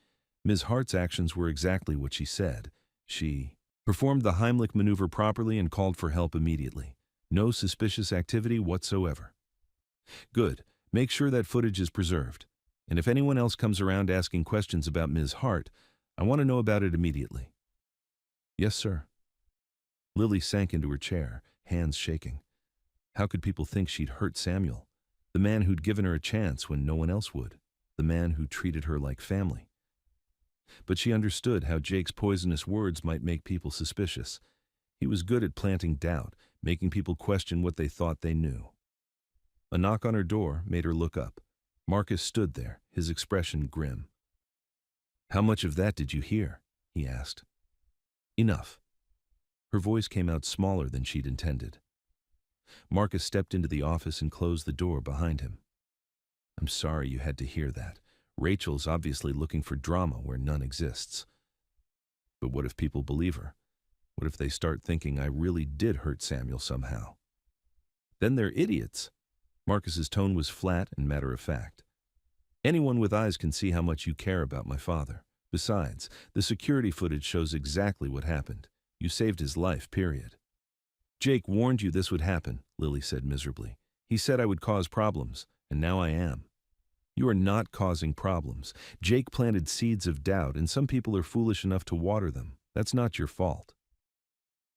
Ms. Hart's actions were exactly what she said. She performed the Heimlich maneuver properly and called for help immediately. No suspicious activity whatsoever. Good. Make sure that footage is preserved. And if anyone else comes around asking questions about Ms. Hart, I want to know about it immediately. Yes, sir. Lily sank into her chair, hands shaking. How could people think she'd hurt Samuel? The man who'd given her a chance when no one else would. The man who treated her like family. But she understood how Jake's poisonous words might make people suspicious. He was good at planting doubt, making people question what they thought they knew. A knock on her door made her look up. Marcus stood there, his expression grim. How much of that did you hear? He asked. Enough. Her voice came out smaller than she'd intended. Marcus stepped into the office and closed the door behind him. I'm sorry you had to hear that. Rachel's obviously looking for drama where none exists. But what if people believe her? What if they start thinking I really did hurt Samuel somehow? Then they're idiots. Marcus's tone was flat and matter-of-fact. Anyone with eyes can see how much you care about my father. Besides, the security footage shows exactly what happened. You saved his life, period. Jake warned you this would happen, Lily said miserably. He said I would cause problems, and now I am. You are not causing problems. Jake planted seeds of doubt, and some people are foolish enough to water them. That's not your fault.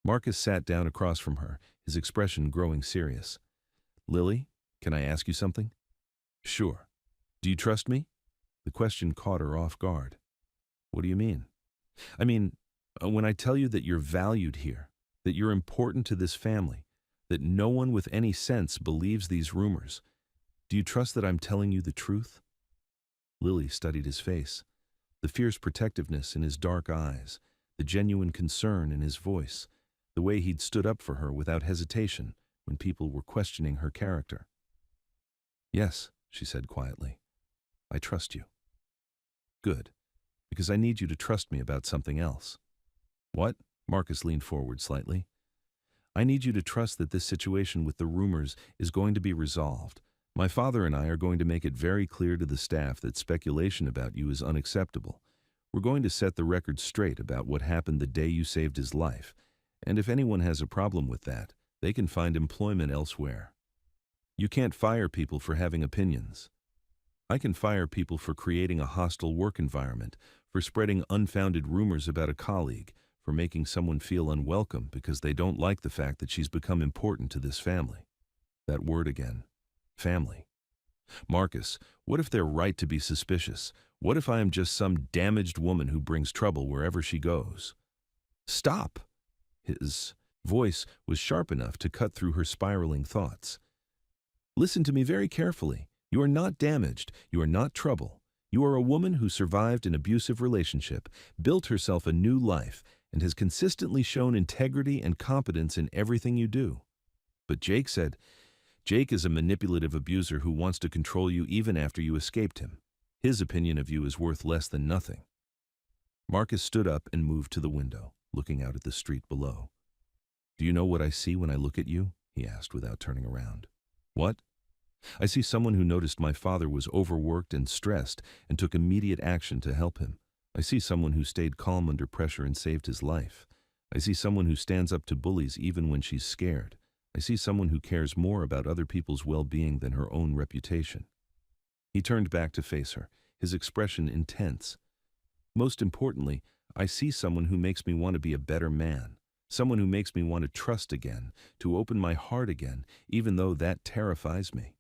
Marcus sat down across from her, his expression growing serious. Lily, can I ask you something? Sure. Do you trust me? The question caught her off guard. What do you mean? I mean, when I tell you that you're valued here, that you're important to this family, that no one with any sense believes these rumors, do you trust that I'm telling you the truth? Lily studied his face, the fierce protectiveness in his dark eyes, the genuine concern in his voice, the way he'd stood up for her without hesitation when people were questioning her character. Yes, she said quietly. I trust you. Good, because I need you to trust me about something else. What? Marcus leaned forward slightly. I need you to trust that this situation with the rumors is going to be resolved. My father and I are going to make it very clear to the staff that speculation about you is unacceptable. We're going to set the record straight about what happened the day you saved his life, and if anyone has a problem with that, they can find employment elsewhere. You can't fire people for having opinions. I can fire people for creating a hostile work environment, for spreading unfounded rumors about a colleague, for making someone feel unwelcome because they don't like the fact that she's become important to this family. That word again. Family. Marcus, what if they're right to be suspicious? What if I am just some damaged woman who brings trouble wherever she goes? Stop! His voice was sharp enough to cut through her spiraling thoughts. Listen to me very carefully. You are not damaged. You are not trouble. You are a woman who survived an abusive relationship, built herself a new life, and has consistently shown integrity and competence in everything you do. But Jake said, Jake is a manipulative abuser who wants to control you even after you escaped him. His opinion of you is worth less than nothing. Marcus stood up and moved to the window, looking out at the street below. Do you know what I see when I look at you? He asked without turning around. What? I see someone who noticed my father was overworked and stressed and took immediate action to help him. I see someone who stayed calm under pressure and saved his life. I see someone who stands up to bullies even when she's scared. I see someone who cares more about other people's well-being than her own reputation. He turned back to face her, his expression intense. Most importantly, I see someone who makes me want to be a better man, someone who makes me want to trust again, to open my heart again, even though that terrifies me.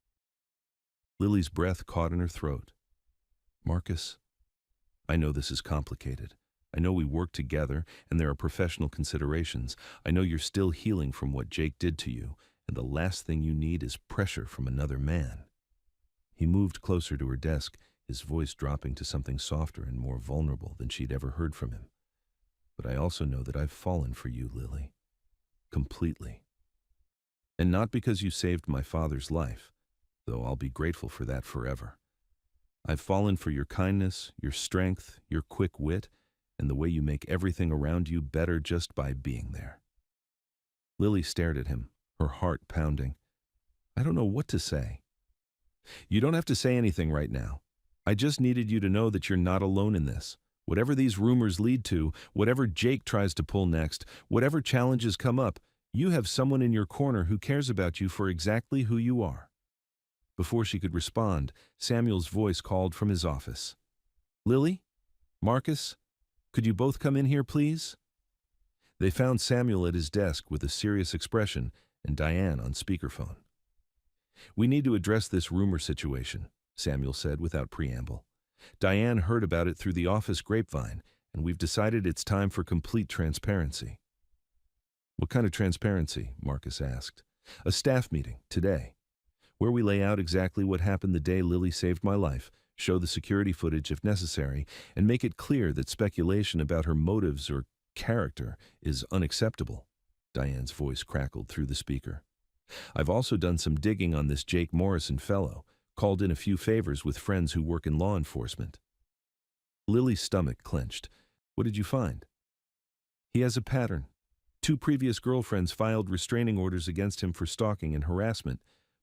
Lily's breath caught in her throat. Marcus, I know this is complicated. I know we work together and there are professional considerations. I know you're still healing from what Jake did to you, and the last thing you need is pressure from another man. He moved closer to her desk, his voice dropping to something softer and more vulnerable than she'd ever heard from him. But I also know that I've fallen for you, Lily. Completely. And not because you saved my father's life, though I'll be grateful for that forever. I've fallen for your kindness, your strength, your quick wit, and the way you make everything around you better just by being there. Lily stared at him, her heart pounding. I don't know what to say. You don't have to say anything right now. I just needed you to know that you're not alone in this. Whatever these rumors lead to, whatever Jake tries to pull next, whatever challenges come up, you have someone in your corner who cares about you for exactly who you are. Before she could respond, Samuel's voice called from his office. Lily? Marcus? Could you both come in here, please? They found Samuel at his desk with a serious expression and Diane on speakerphone. We need to address this rumor situation, Samuel said without preamble. Diane heard about it through the office grapevine, and we've decided it's time for complete transparency. What kind of transparency? Marcus asked. A staff meeting, today, where we lay out exactly what happened the day Lily saved my life, show the security footage if necessary, and make it clear that speculation about her motives or character is unacceptable. Diane's voice crackled through the speaker. I've also done some digging on this Jake Morrison fellow, called in a few favors with friends who work in law enforcement. Lily's stomach clenched. What did you find? He has a pattern. 2 previous girlfriends filed restraining orders against him for stalking and harassment.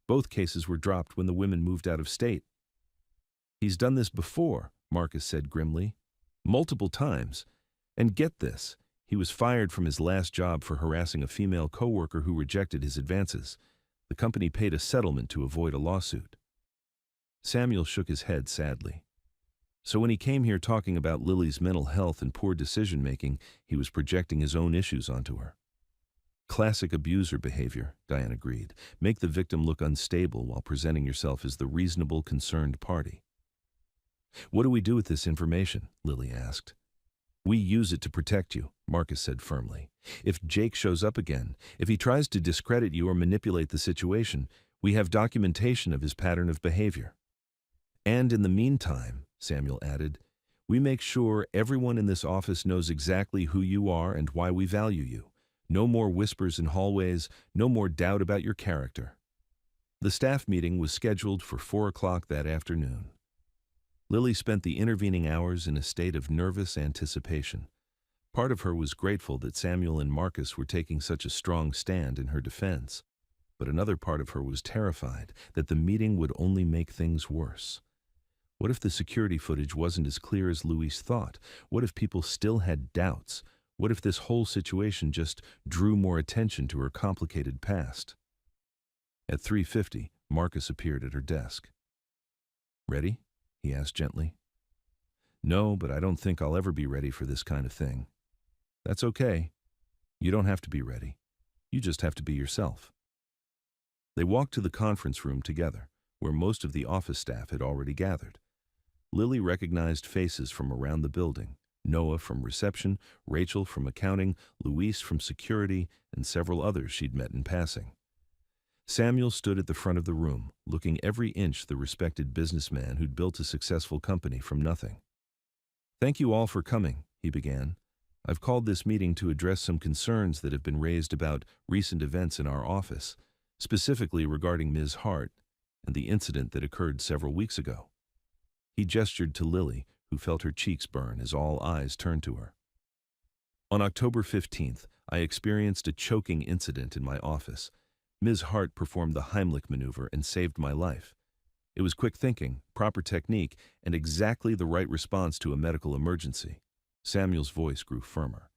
Both cases were dropped when the women moved out of state. He's done this before, Marcus said grimly. Multiple times. And get this, he was fired from his last job for harassing a female coworker who rejected his advances. The company paid a settlement to avoid a lawsuit. Samuel shook his head sadly. So when he came here talking about Lily's mental health and poor decision-making, he was projecting his own issues onto her. Classic abuser behavior, Diane agreed. Make the victim look unstable while presenting yourself as the reasonable, concerned party. What do we do with this information? Lily asked. We use it to protect you, Marcus said firmly. If Jake shows up again, if he tries to discredit you or manipulate the situation, we have documentation of his pattern of behavior. And in the meantime, Samuel added, we make sure everyone in this office knows exactly who you are and why we value you. No more whispers in hallways, no more doubt about your character. The staff meeting was scheduled for 4 o'clock that afternoon. Lily spent the intervening hours in a state of nervous anticipation. Part of her was grateful that Samuel and Marcus were taking such a strong stand in her defense, but another part of her was terrified that the meeting would only make things worse. What if the security footage wasn't as clear as Louise thought? What if people still had doubts? What if this whole situation just drew more attention to her complicated past? At 3:50, Marcus appeared at her desk. Ready? he asked gently. No, but I don't think I'll ever be ready for this kind of thing. That's okay. You don't have to be ready. You just have to be yourself. They walked to the conference room together, where most of the office staff had already gathered. Lily recognized faces from around the building: Noah from reception, Rachel from accounting, Luis from security, and several others she'd met in passing. Samuel stood at the front of the room, looking every inch the respected businessman who'd built a successful company from nothing. Thank you all for coming, he began. I've called this meeting to address some concerns that have been raised about recent events in our office, specifically regarding Ms. Hart and the incident that occurred several weeks ago. He gestured to Lily, who felt her cheeks burn as all eyes turned to her. On October 15th, I experienced a choking incident in my office. Ms. Hart performed the Heimlich maneuver and saved my life. It was quick thinking, proper technique, and exactly the right response to a medical emergency. Samuel's voice grew firmer.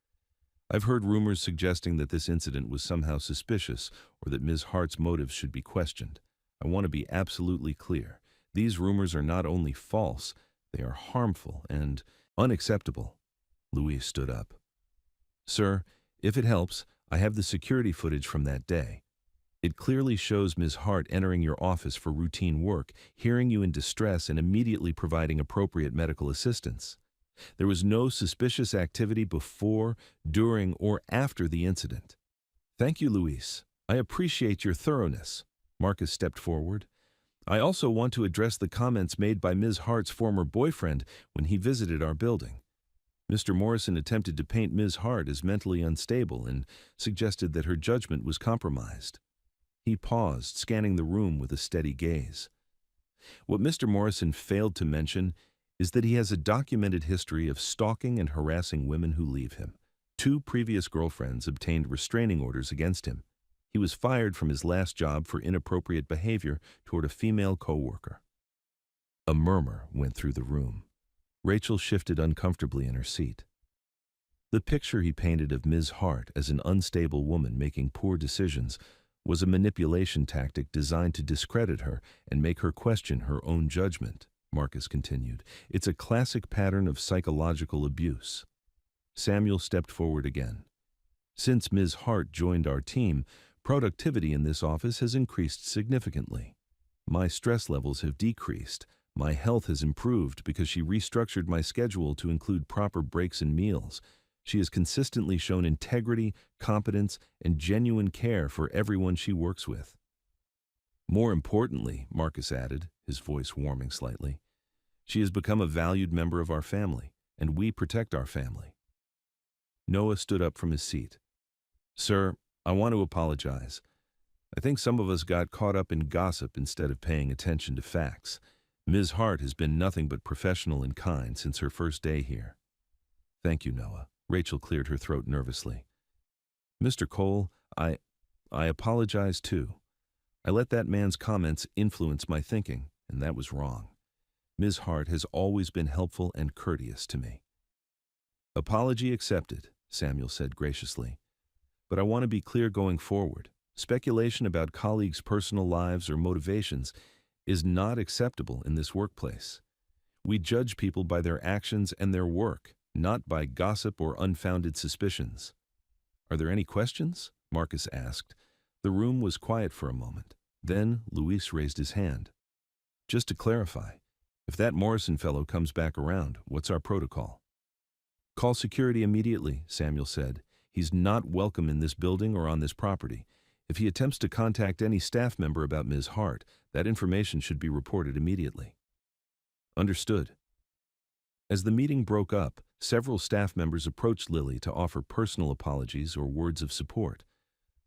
I've heard rumors suggesting that this incident was somehow suspicious or that Ms. Hart's motives should be questioned. I want to be absolutely clear. These rumors are not only false, they are harmful and unacceptable. Luis stood up. Sir, if it helps, I have the security footage from that day. It clearly shows Ms. Hart entering your office for routine work, hearing you in distress, and immediately providing appropriate medical assistance. There was no suspicious activity before, during, or after the incident. Thank you, Luis. I appreciate your thoroughness. Marcus stepped forward. I also want to address the comments made by Ms. Hart's former boyfriend when he visited our building. Mr. Morrison attempted to paint Ms. Hart as mentally unstable and suggested that her judgment was compromised. He paused, scanning the room with a steady gaze. What Mr. Morrison failed to mention is that he has a documented history of stalking and harassing women who leave him. 2 previous girlfriends obtained restraining orders against him. He was fired from his last job for inappropriate behavior toward a female coworker. A murmur went through the room. Rachel shifted uncomfortably in her seat. The picture he painted of Ms. Hart as an unstable woman making poor decisions was a manipulation tactic designed to discredit her and make her question her own judgment, Marcus continued. It's a classic pattern of psychological abuse. Samuel stepped forward again. Since Ms. Hart joined our team, productivity in this office has increased significantly. My stress levels have decreased. My health has improved because she restructured my schedule to include proper breaks and meals. She has consistently shown integrity, competence, and genuine care for everyone she works with. More importantly, Marcus added, his voice warming slightly, she has become a valued member of our family, and we protect our family. Noah stood up from his seat. Sir, I want to apologize. I think some of us got caught up in gossip instead of paying attention to facts. Ms. Hart has been nothing but professional and kind since her first day here. Thank you, Noah. Rachel cleared her throat nervously. Mr. Cole, I apologize too. I let that man's comments influence my thinking, and that was wrong. Ms. Hart has always been helpful and courteous to me. Apology accepted, Samuel said graciously. But I want to be clear going forward. Speculation about colleagues' personal lives or motivations is not acceptable in this workplace. We judge people by their actions and their work, not by gossip or unfounded suspicions. Are there any questions? Marcus asked. The room was quiet for a moment. Then Luis raised his hand. Just to clarify, if that Morrison fellow comes back around, what's our protocol? Call security immediately, Samuel said. He's not welcome in this building or on this property. If he attempts to contact any staff member about Ms. Hart, that information should be reported immediately. Understood. As the meeting broke up, several staff members approached Lily to offer personal apologies or words of support.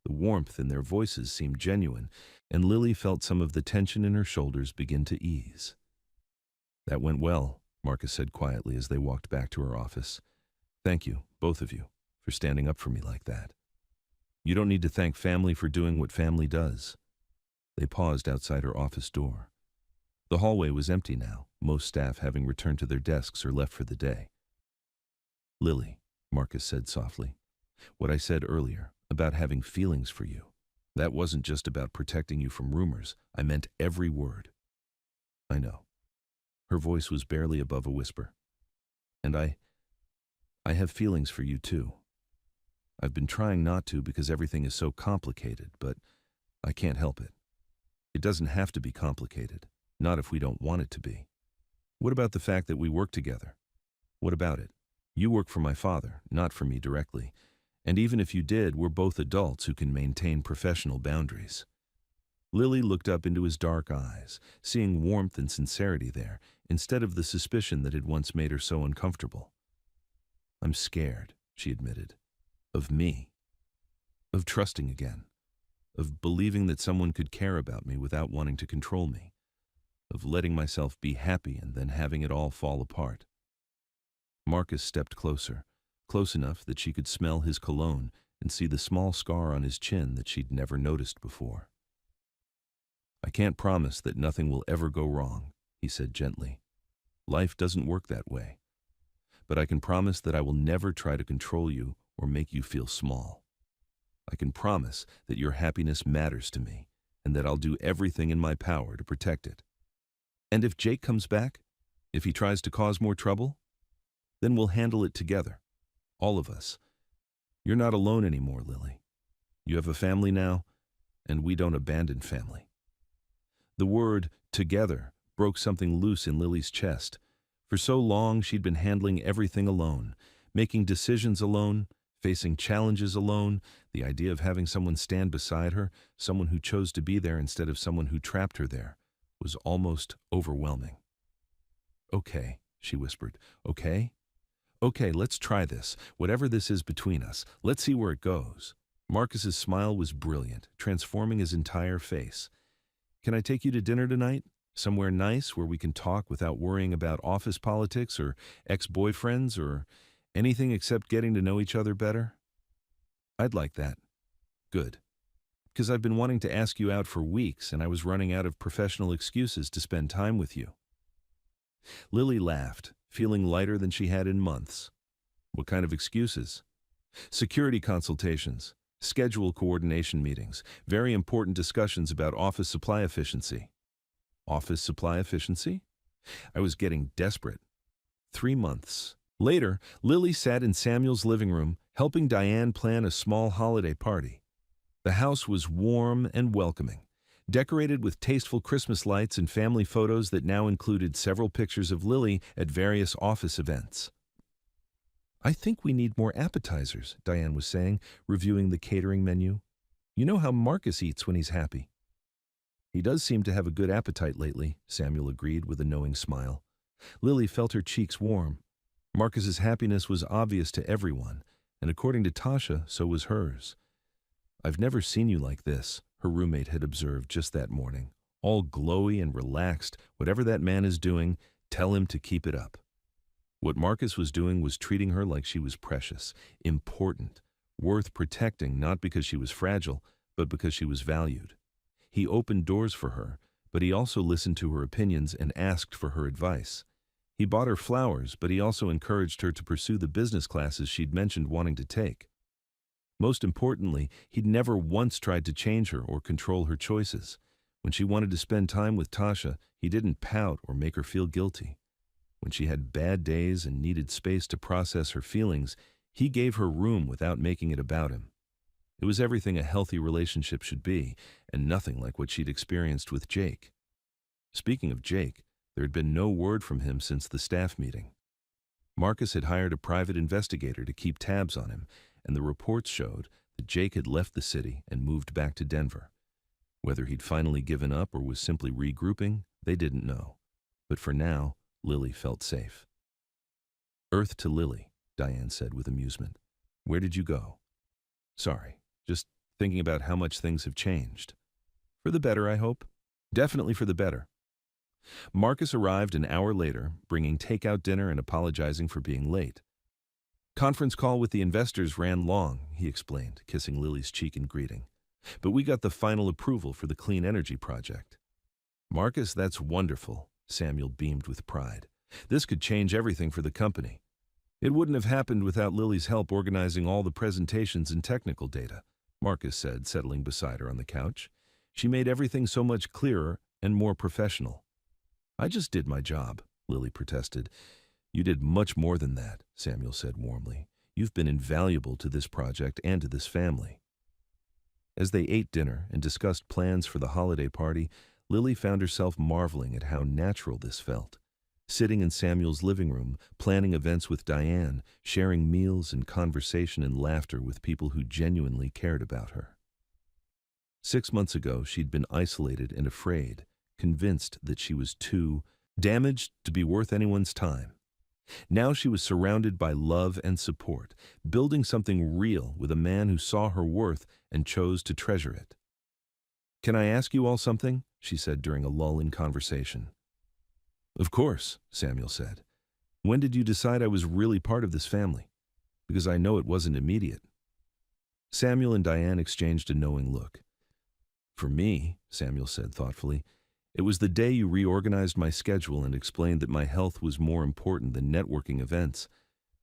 The warmth in their voices seemed genuine, and Lily felt some of the tension in her shoulders begin to ease. That went well, Marcus said quietly as they walked back to her office. Thank you, both of you, for standing up for me like that. You don't need to thank family for doing what family does. They paused outside her office door. The hallway was empty now, most staff having returned to their desks or left for the day. Lily, Marcus said softly, what I said earlier about having feelings for you, that wasn't just about protecting you from rumors. I meant every word. I know. Her voice was barely above a whisper. And I have feelings for you too. I've been trying not to because everything is so complicated, but I can't help it. It doesn't have to be complicated, not if we don't want it to be. What about the fact that we work together? What about it? You work for my father, not for me directly. And even if you did, we're both adults who can maintain professional boundaries. Lily looked up into his dark eyes, seeing warmth and sincerity there, instead of the suspicion that had once made her so uncomfortable. I'm scared, she admitted. Of me. Of trusting again. Of believing that someone could care about me without wanting to control me. Of letting myself be happy and then having it all fall apart. Marcus stepped closer, close enough that she could smell his cologne and see the small scar on his chin that she'd never noticed before. I can't promise that nothing will ever go wrong, he said gently. Life doesn't work that way. But I can promise that I will never try to control you or make you feel small. I can promise that your happiness matters to me and that I'll do everything in my power to protect it. And if Jake comes back, if he tries to cause more trouble, then we'll handle it together, all of us. You're not alone anymore, Lily. You have a family now, and we don't abandon family. The word together broke something loose in Lily's chest. For so long, she'd been handling everything alone, making decisions alone, facing challenges alone. The idea of having someone stand beside her, someone who chose to be there instead of someone who trapped her there, was almost overwhelming. Okay, she whispered. Okay? Okay, let's try this. Whatever this is between us, let's see where it goes. Marcus's smile was brilliant, transforming his entire face. Can I take you to dinner tonight? Somewhere nice where we can talk without worrying about office politics or ex-boyfriends or anything except getting to know each other better? I'd like that. Good. Because I've been wanting to ask you out for weeks and I was running out of professional excuses to spend time with you. Lily laughed, feeling lighter than she had in months. What kind of excuses? Security consultations, schedule coordination meetings, very important discussions about office supply efficiency. Office supply efficiency? I was getting desperate. 3 months. Later, Lily sat in Samuel's living room, helping Diane plan a small holiday party. The house was warm and welcoming, decorated with tasteful Christmas lights and family photos that now included several pictures of Lily at various office events. I think we need more appetizers, Diane was saying, reviewing the catering menu. You know how Marcus eats when he's happy. He does seem to have a good appetite lately, Samuel agreed with a knowing smile. Lily felt her cheeks warm. Marcus's happiness was obvious to everyone, and according to Tasha, so was hers. I've never seen you like this, her roommate had observed just that morning. All glowy and relaxed, whatever that man is doing, tell him to keep it up. What Marcus was doing was treating her like she was precious, important, worth protecting not because she was fragile, but because she was valued. He opened doors for her, but he also listened to her opinions and asked for her advice. He bought her flowers, but he also encouraged her to pursue the business classes she'd mentioned wanting to take. Most importantly, he'd never once tried to change her or control her choices. When she wanted to spend time with Tasha, he didn't pout or make her feel guilty. When she had bad days and needed space to process her feelings, he gave her room without making it about him. It was everything a healthy relationship should be, and nothing like what she'd experienced with Jake. Speaking of Jake, there had been no word from him since the staff meeting. Marcus had hired a private investigator to keep tabs on him, and the reports showed that Jake had left the city and moved back to Denver. Whether he'd finally given up or was simply regrouping, they didn't know. But for now, Lily felt safe. Earth to Lily, Diane said with amusement. Where did you go? Sorry, just thinking about how much things have changed. For the better, I hope. Definitely for the better. Marcus arrived an hour later, bringing takeout dinner and apologizing for being late. Conference call with the investors ran long, he explained, kissing Lily's cheek in greeting. But we got the final approval for the clean energy project. Marcus, that's wonderful, Samuel beamed with pride. This could change everything for the company. It wouldn't have happened without Lily's help organizing all the presentations and technical data, Marcus said, settling beside her on the couch. She made everything so much clearer and more professional. I just did my job. Lily protested. You did much more than that, Samuel said warmly. You've been invaluable to this project and to this family. As they ate dinner and discussed plans for the holiday party, Lily found herself marveling at how natural this felt. Sitting in Samuel's living room, planning events with Diane, sharing meals and conversation and laughter with people who genuinely cared about her. 6 months ago, she'd been isolated and afraid, convinced that she was too damaged to be worth anyone's time. Now she was surrounded by love and support, building something real with a man who saw her worth and chose to treasure it. "Can I ask you all something?" she said during a lull in conversation. "Of course," Samuel said. "When did you decide I was really part of this family? Because I know it wasn't immediate." Samuel and Diane exchanged a knowing look. "For me," Samuel said thoughtfully, "it was the day you reorganized my schedule and explained that my health was more important than networking events.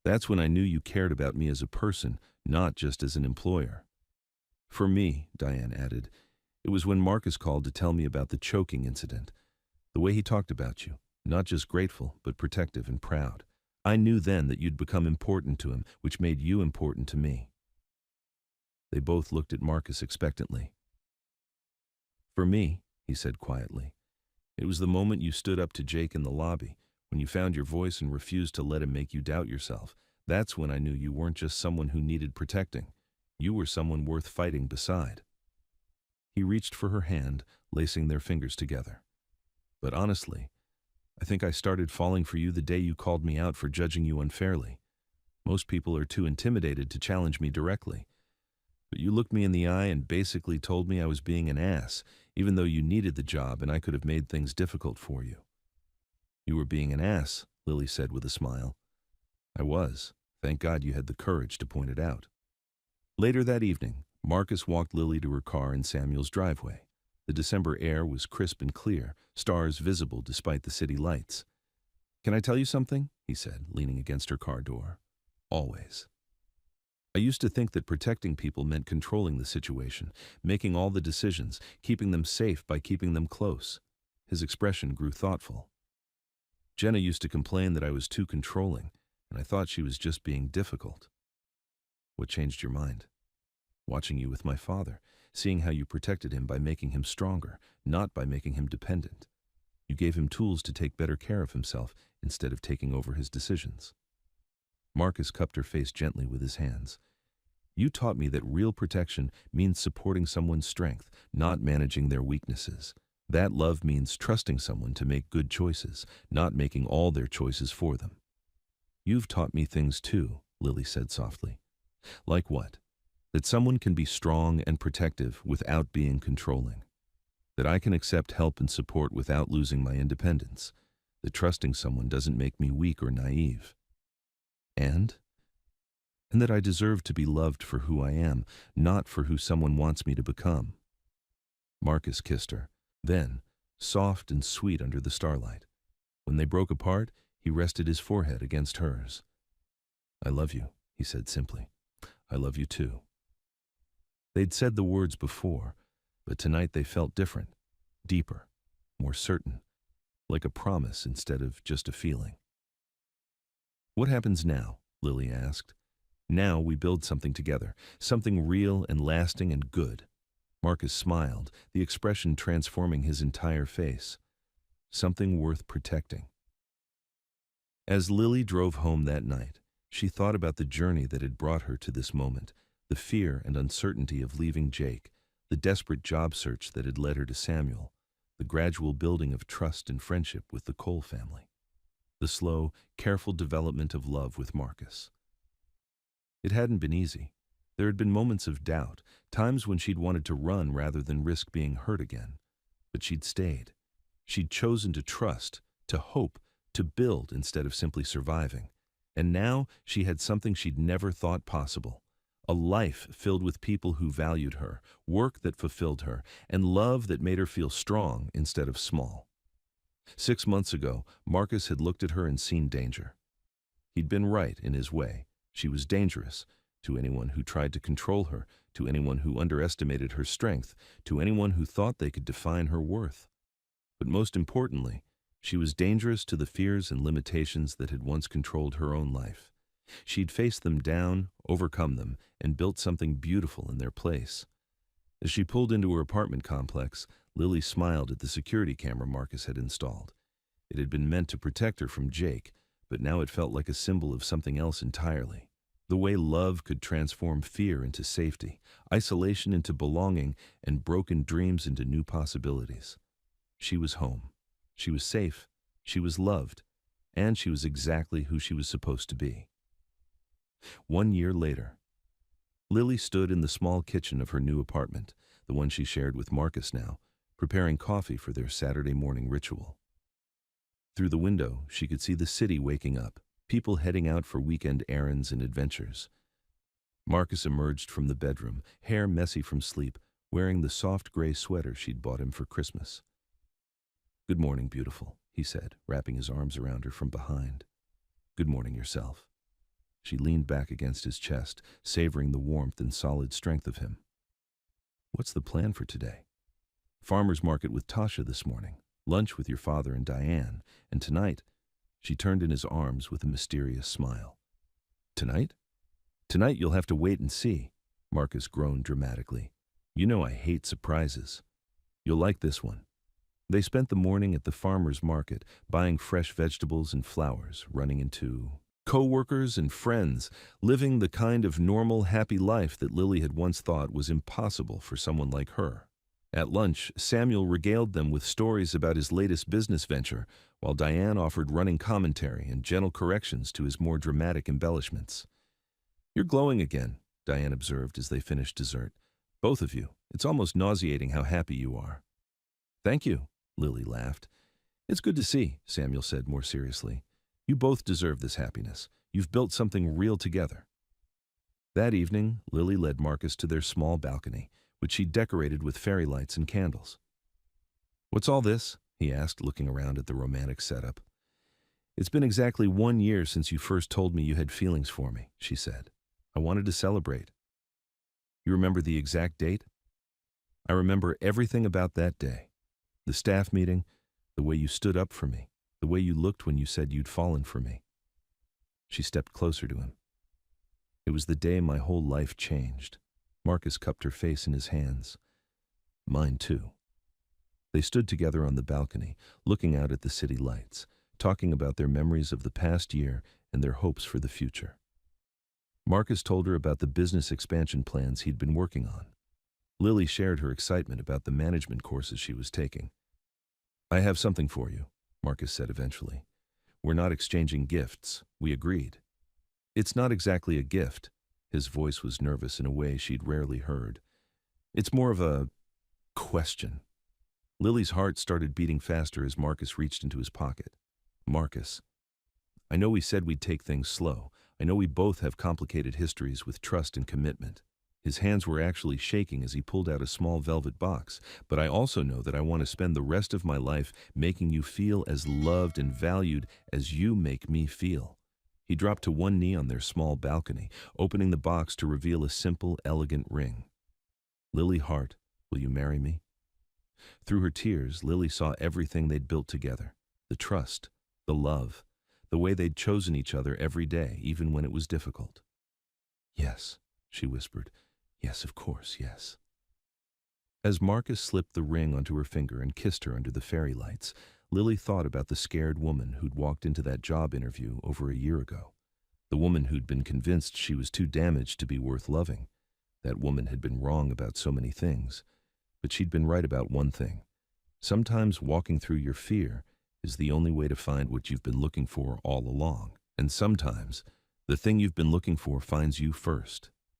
That's when I knew you cared about me as a person, not just as an employer." "For me," Diane added, "it was when Marcus called to tell me about the choking incident. The way he talked about you, not just grateful, but protective and proud. I knew then that you'd become important to him, which made you important to me." They both looked at Marcus expectantly. "For me," he said quietly, "it was the moment you stood up to Jake in the lobby, when you found your voice and refused to let him make you doubt yourself. That's when I knew you weren't just someone who needed protecting. You were someone worth fighting beside." He reached for her hand, lacing their fingers together. "But honestly, I think I started falling for you the day you called me out for judging you unfairly. Most people are too intimidated to challenge me directly. But you looked me in the eye and basically told me I was being an ass, even though you needed the job and I could have made things difficult for you." "You were being an ass," Lily said with a smile. "I was. Thank God you had the courage to point it out." Later that evening, Marcus walked Lily to her car in Samuel's driveway. The December air was crisp and clear, stars visible despite the city lights. "Can I tell you something?" he said, leaning against her car door. "Always. I used to think that protecting people meant controlling the situation, making all the decisions, keeping them safe by keeping them close." His expression grew thoughtful. "Jenna used to complain that I was too controlling, and I thought she was just being difficult." "What changed your mind?" "Watching you with my father, seeing how you protected him by making him stronger, not by making him dependent. You gave him tools to take better care of himself instead of taking over his decisions." Marcus cupped her face gently with his hands. "You taught me that real protection means supporting someone's strength, not managing their weaknesses. That love means trusting someone to make good choices, not making all their choices for them." "You've taught me things too," Lily said softly. "Like what?" "That someone can be strong and protective without being controlling. That I can accept help and support without losing my independence. That trusting someone doesn't make me weak or naive. And that I deserve to be loved for who I am, not for who someone wants me to become." Marcus kissed her. Then, soft and sweet under the starlight. When they broke apart, he rested his forehead against hers. "I love you," he said simply. "I love you too." They'd said the words before, but tonight they felt different, deeper, more certain, like a promise instead of just a feeling. "What happens now?" Lily asked. "Now we build something together, something real and lasting and good." Marcus smiled, the expression transforming his entire face. "Something worth protecting." As Lily drove home that night, she thought about the journey that had brought her to this moment, the fear and uncertainty of leaving Jake, the desperate job search that had led her to Samuel, the gradual building of trust and friendship with the Cole family, the slow, careful development of love with Marcus. It hadn't been easy. There had been moments of doubt, times when she'd wanted to run rather than risk being hurt again. But she'd stayed. She'd chosen to trust, to hope, to build instead of simply surviving. And now she had something she'd never thought possible. A life filled with people who valued her, work that fulfilled her, and love that made her feel strong instead of small. 6 months ago, Marcus had looked at her and seen danger. He'd been right in his way. She was dangerous to anyone who tried to control her, to anyone who underestimated her strength, to anyone who thought they could define her worth. But most importantly, She was dangerous to the fears and limitations that had once controlled her own life. She'd faced them down, overcome them, and built something beautiful in their place. As she pulled into her apartment complex, Lily smiled at the security camera Marcus had installed. It had been meant to protect her from Jake, but now it felt like a symbol of something else entirely. The way love could transform fear into safety, isolation into belonging, and broken dreams into new possibilities. She was home. She was safe. She was loved. And she was exactly who she was supposed to be. 1 year later, Lily stood in the small kitchen of her new apartment, the one she shared with Marcus now, preparing coffee for their Saturday morning ritual. Through the window, she could see the city waking up, people heading out for weekend errands and adventures. Marcus emerged from the bedroom, hair messy from sleep, wearing the soft gray sweater she'd bought him for Christmas. "Good morning, beautiful," he said, wrapping his arms around her from behind. "Good morning yourself." She leaned back against his chest, savoring the warmth and solid strength of him. "What's the plan for today?" "Farmer's market with Tasha this morning, lunch with your father and Diane, and tonight—" She turned in his arms with a mysterious smile. "Tonight? Tonight you'll have to wait and see," Marcus groaned dramatically. "You know I hate surprises. You'll like this one." They spent the morning at the farmer's market, buying fresh vegetables and flowers, running into co-workers and friends, living the kind of normal, happy life that Lily had once thought was impossible for someone like her. At lunch, Samuel regaled them with stories about his latest business venture, while Diane offered running commentary and gentle corrections to his more dramatic embellishments. "You're glowing again," Diane observed as they finished dessert. "Both of you. It's almost nauseating how happy you are." "Thank you," Lily laughed. "It's good to see," Samuel said more seriously. "You both deserve this happiness. You've built something real together." That evening, Lily led Marcus to their small balcony, which she decorated with fairy lights and candles. "What's all this?" he asked, looking around at the romantic setup. "It's been exactly 1 year since you first told me you had feelings for me," she said. "I wanted to celebrate." "You remember the exact date?" "I remember everything about that day. The staff meeting, the way you stood up for me, the way you looked when you said you'd fallen for me." She stepped closer to him. "It was the day my whole life changed." Marcus cupped her face in his hands. "Mine too." They stood together on the balcony, looking out at the city lights, talking about their memories of the past year and their hopes for the future. Marcus told her about the business expansion plans he'd been working on. Lily shared her excitement about the management courses she was taking. "I have something for you," Marcus said eventually. "We're not exchanging gifts, we agreed." "It's not exactly a gift." His voice was nervous in a way she'd rarely heard. "It's more of a question." Lily's heart started beating faster as Marcus reached into his pocket. "Marcus, I know we said we'd take things slow. I know we both have complicated histories with trust and commitment." His hands were actually shaking as he pulled out a small velvet box. "But I also know that I want to spend the rest of my life making you feel as loved and valued as you make me feel." He dropped to one knee on their small balcony, opening the box to reveal a simple, elegant ring. "Lily Hart, will you marry me?" Through her tears, Lily saw everything they'd built together. The trust, the love, the way they'd chosen each other every day, even when it was difficult. "Yes," she whispered. "Yes, of course, yes." As Marcus slipped the ring onto her finger and kissed her under the fairy lights, Lily thought about the scared woman who'd walked into that job interview over a year ago. The woman who'd been convinced she was too damaged to be worth loving. That woman had been wrong about so many things, but she'd been right about one thing. Sometimes walking through your fear is the only way to find what you've been looking for all along. And sometimes the thing you've been looking for finds you first.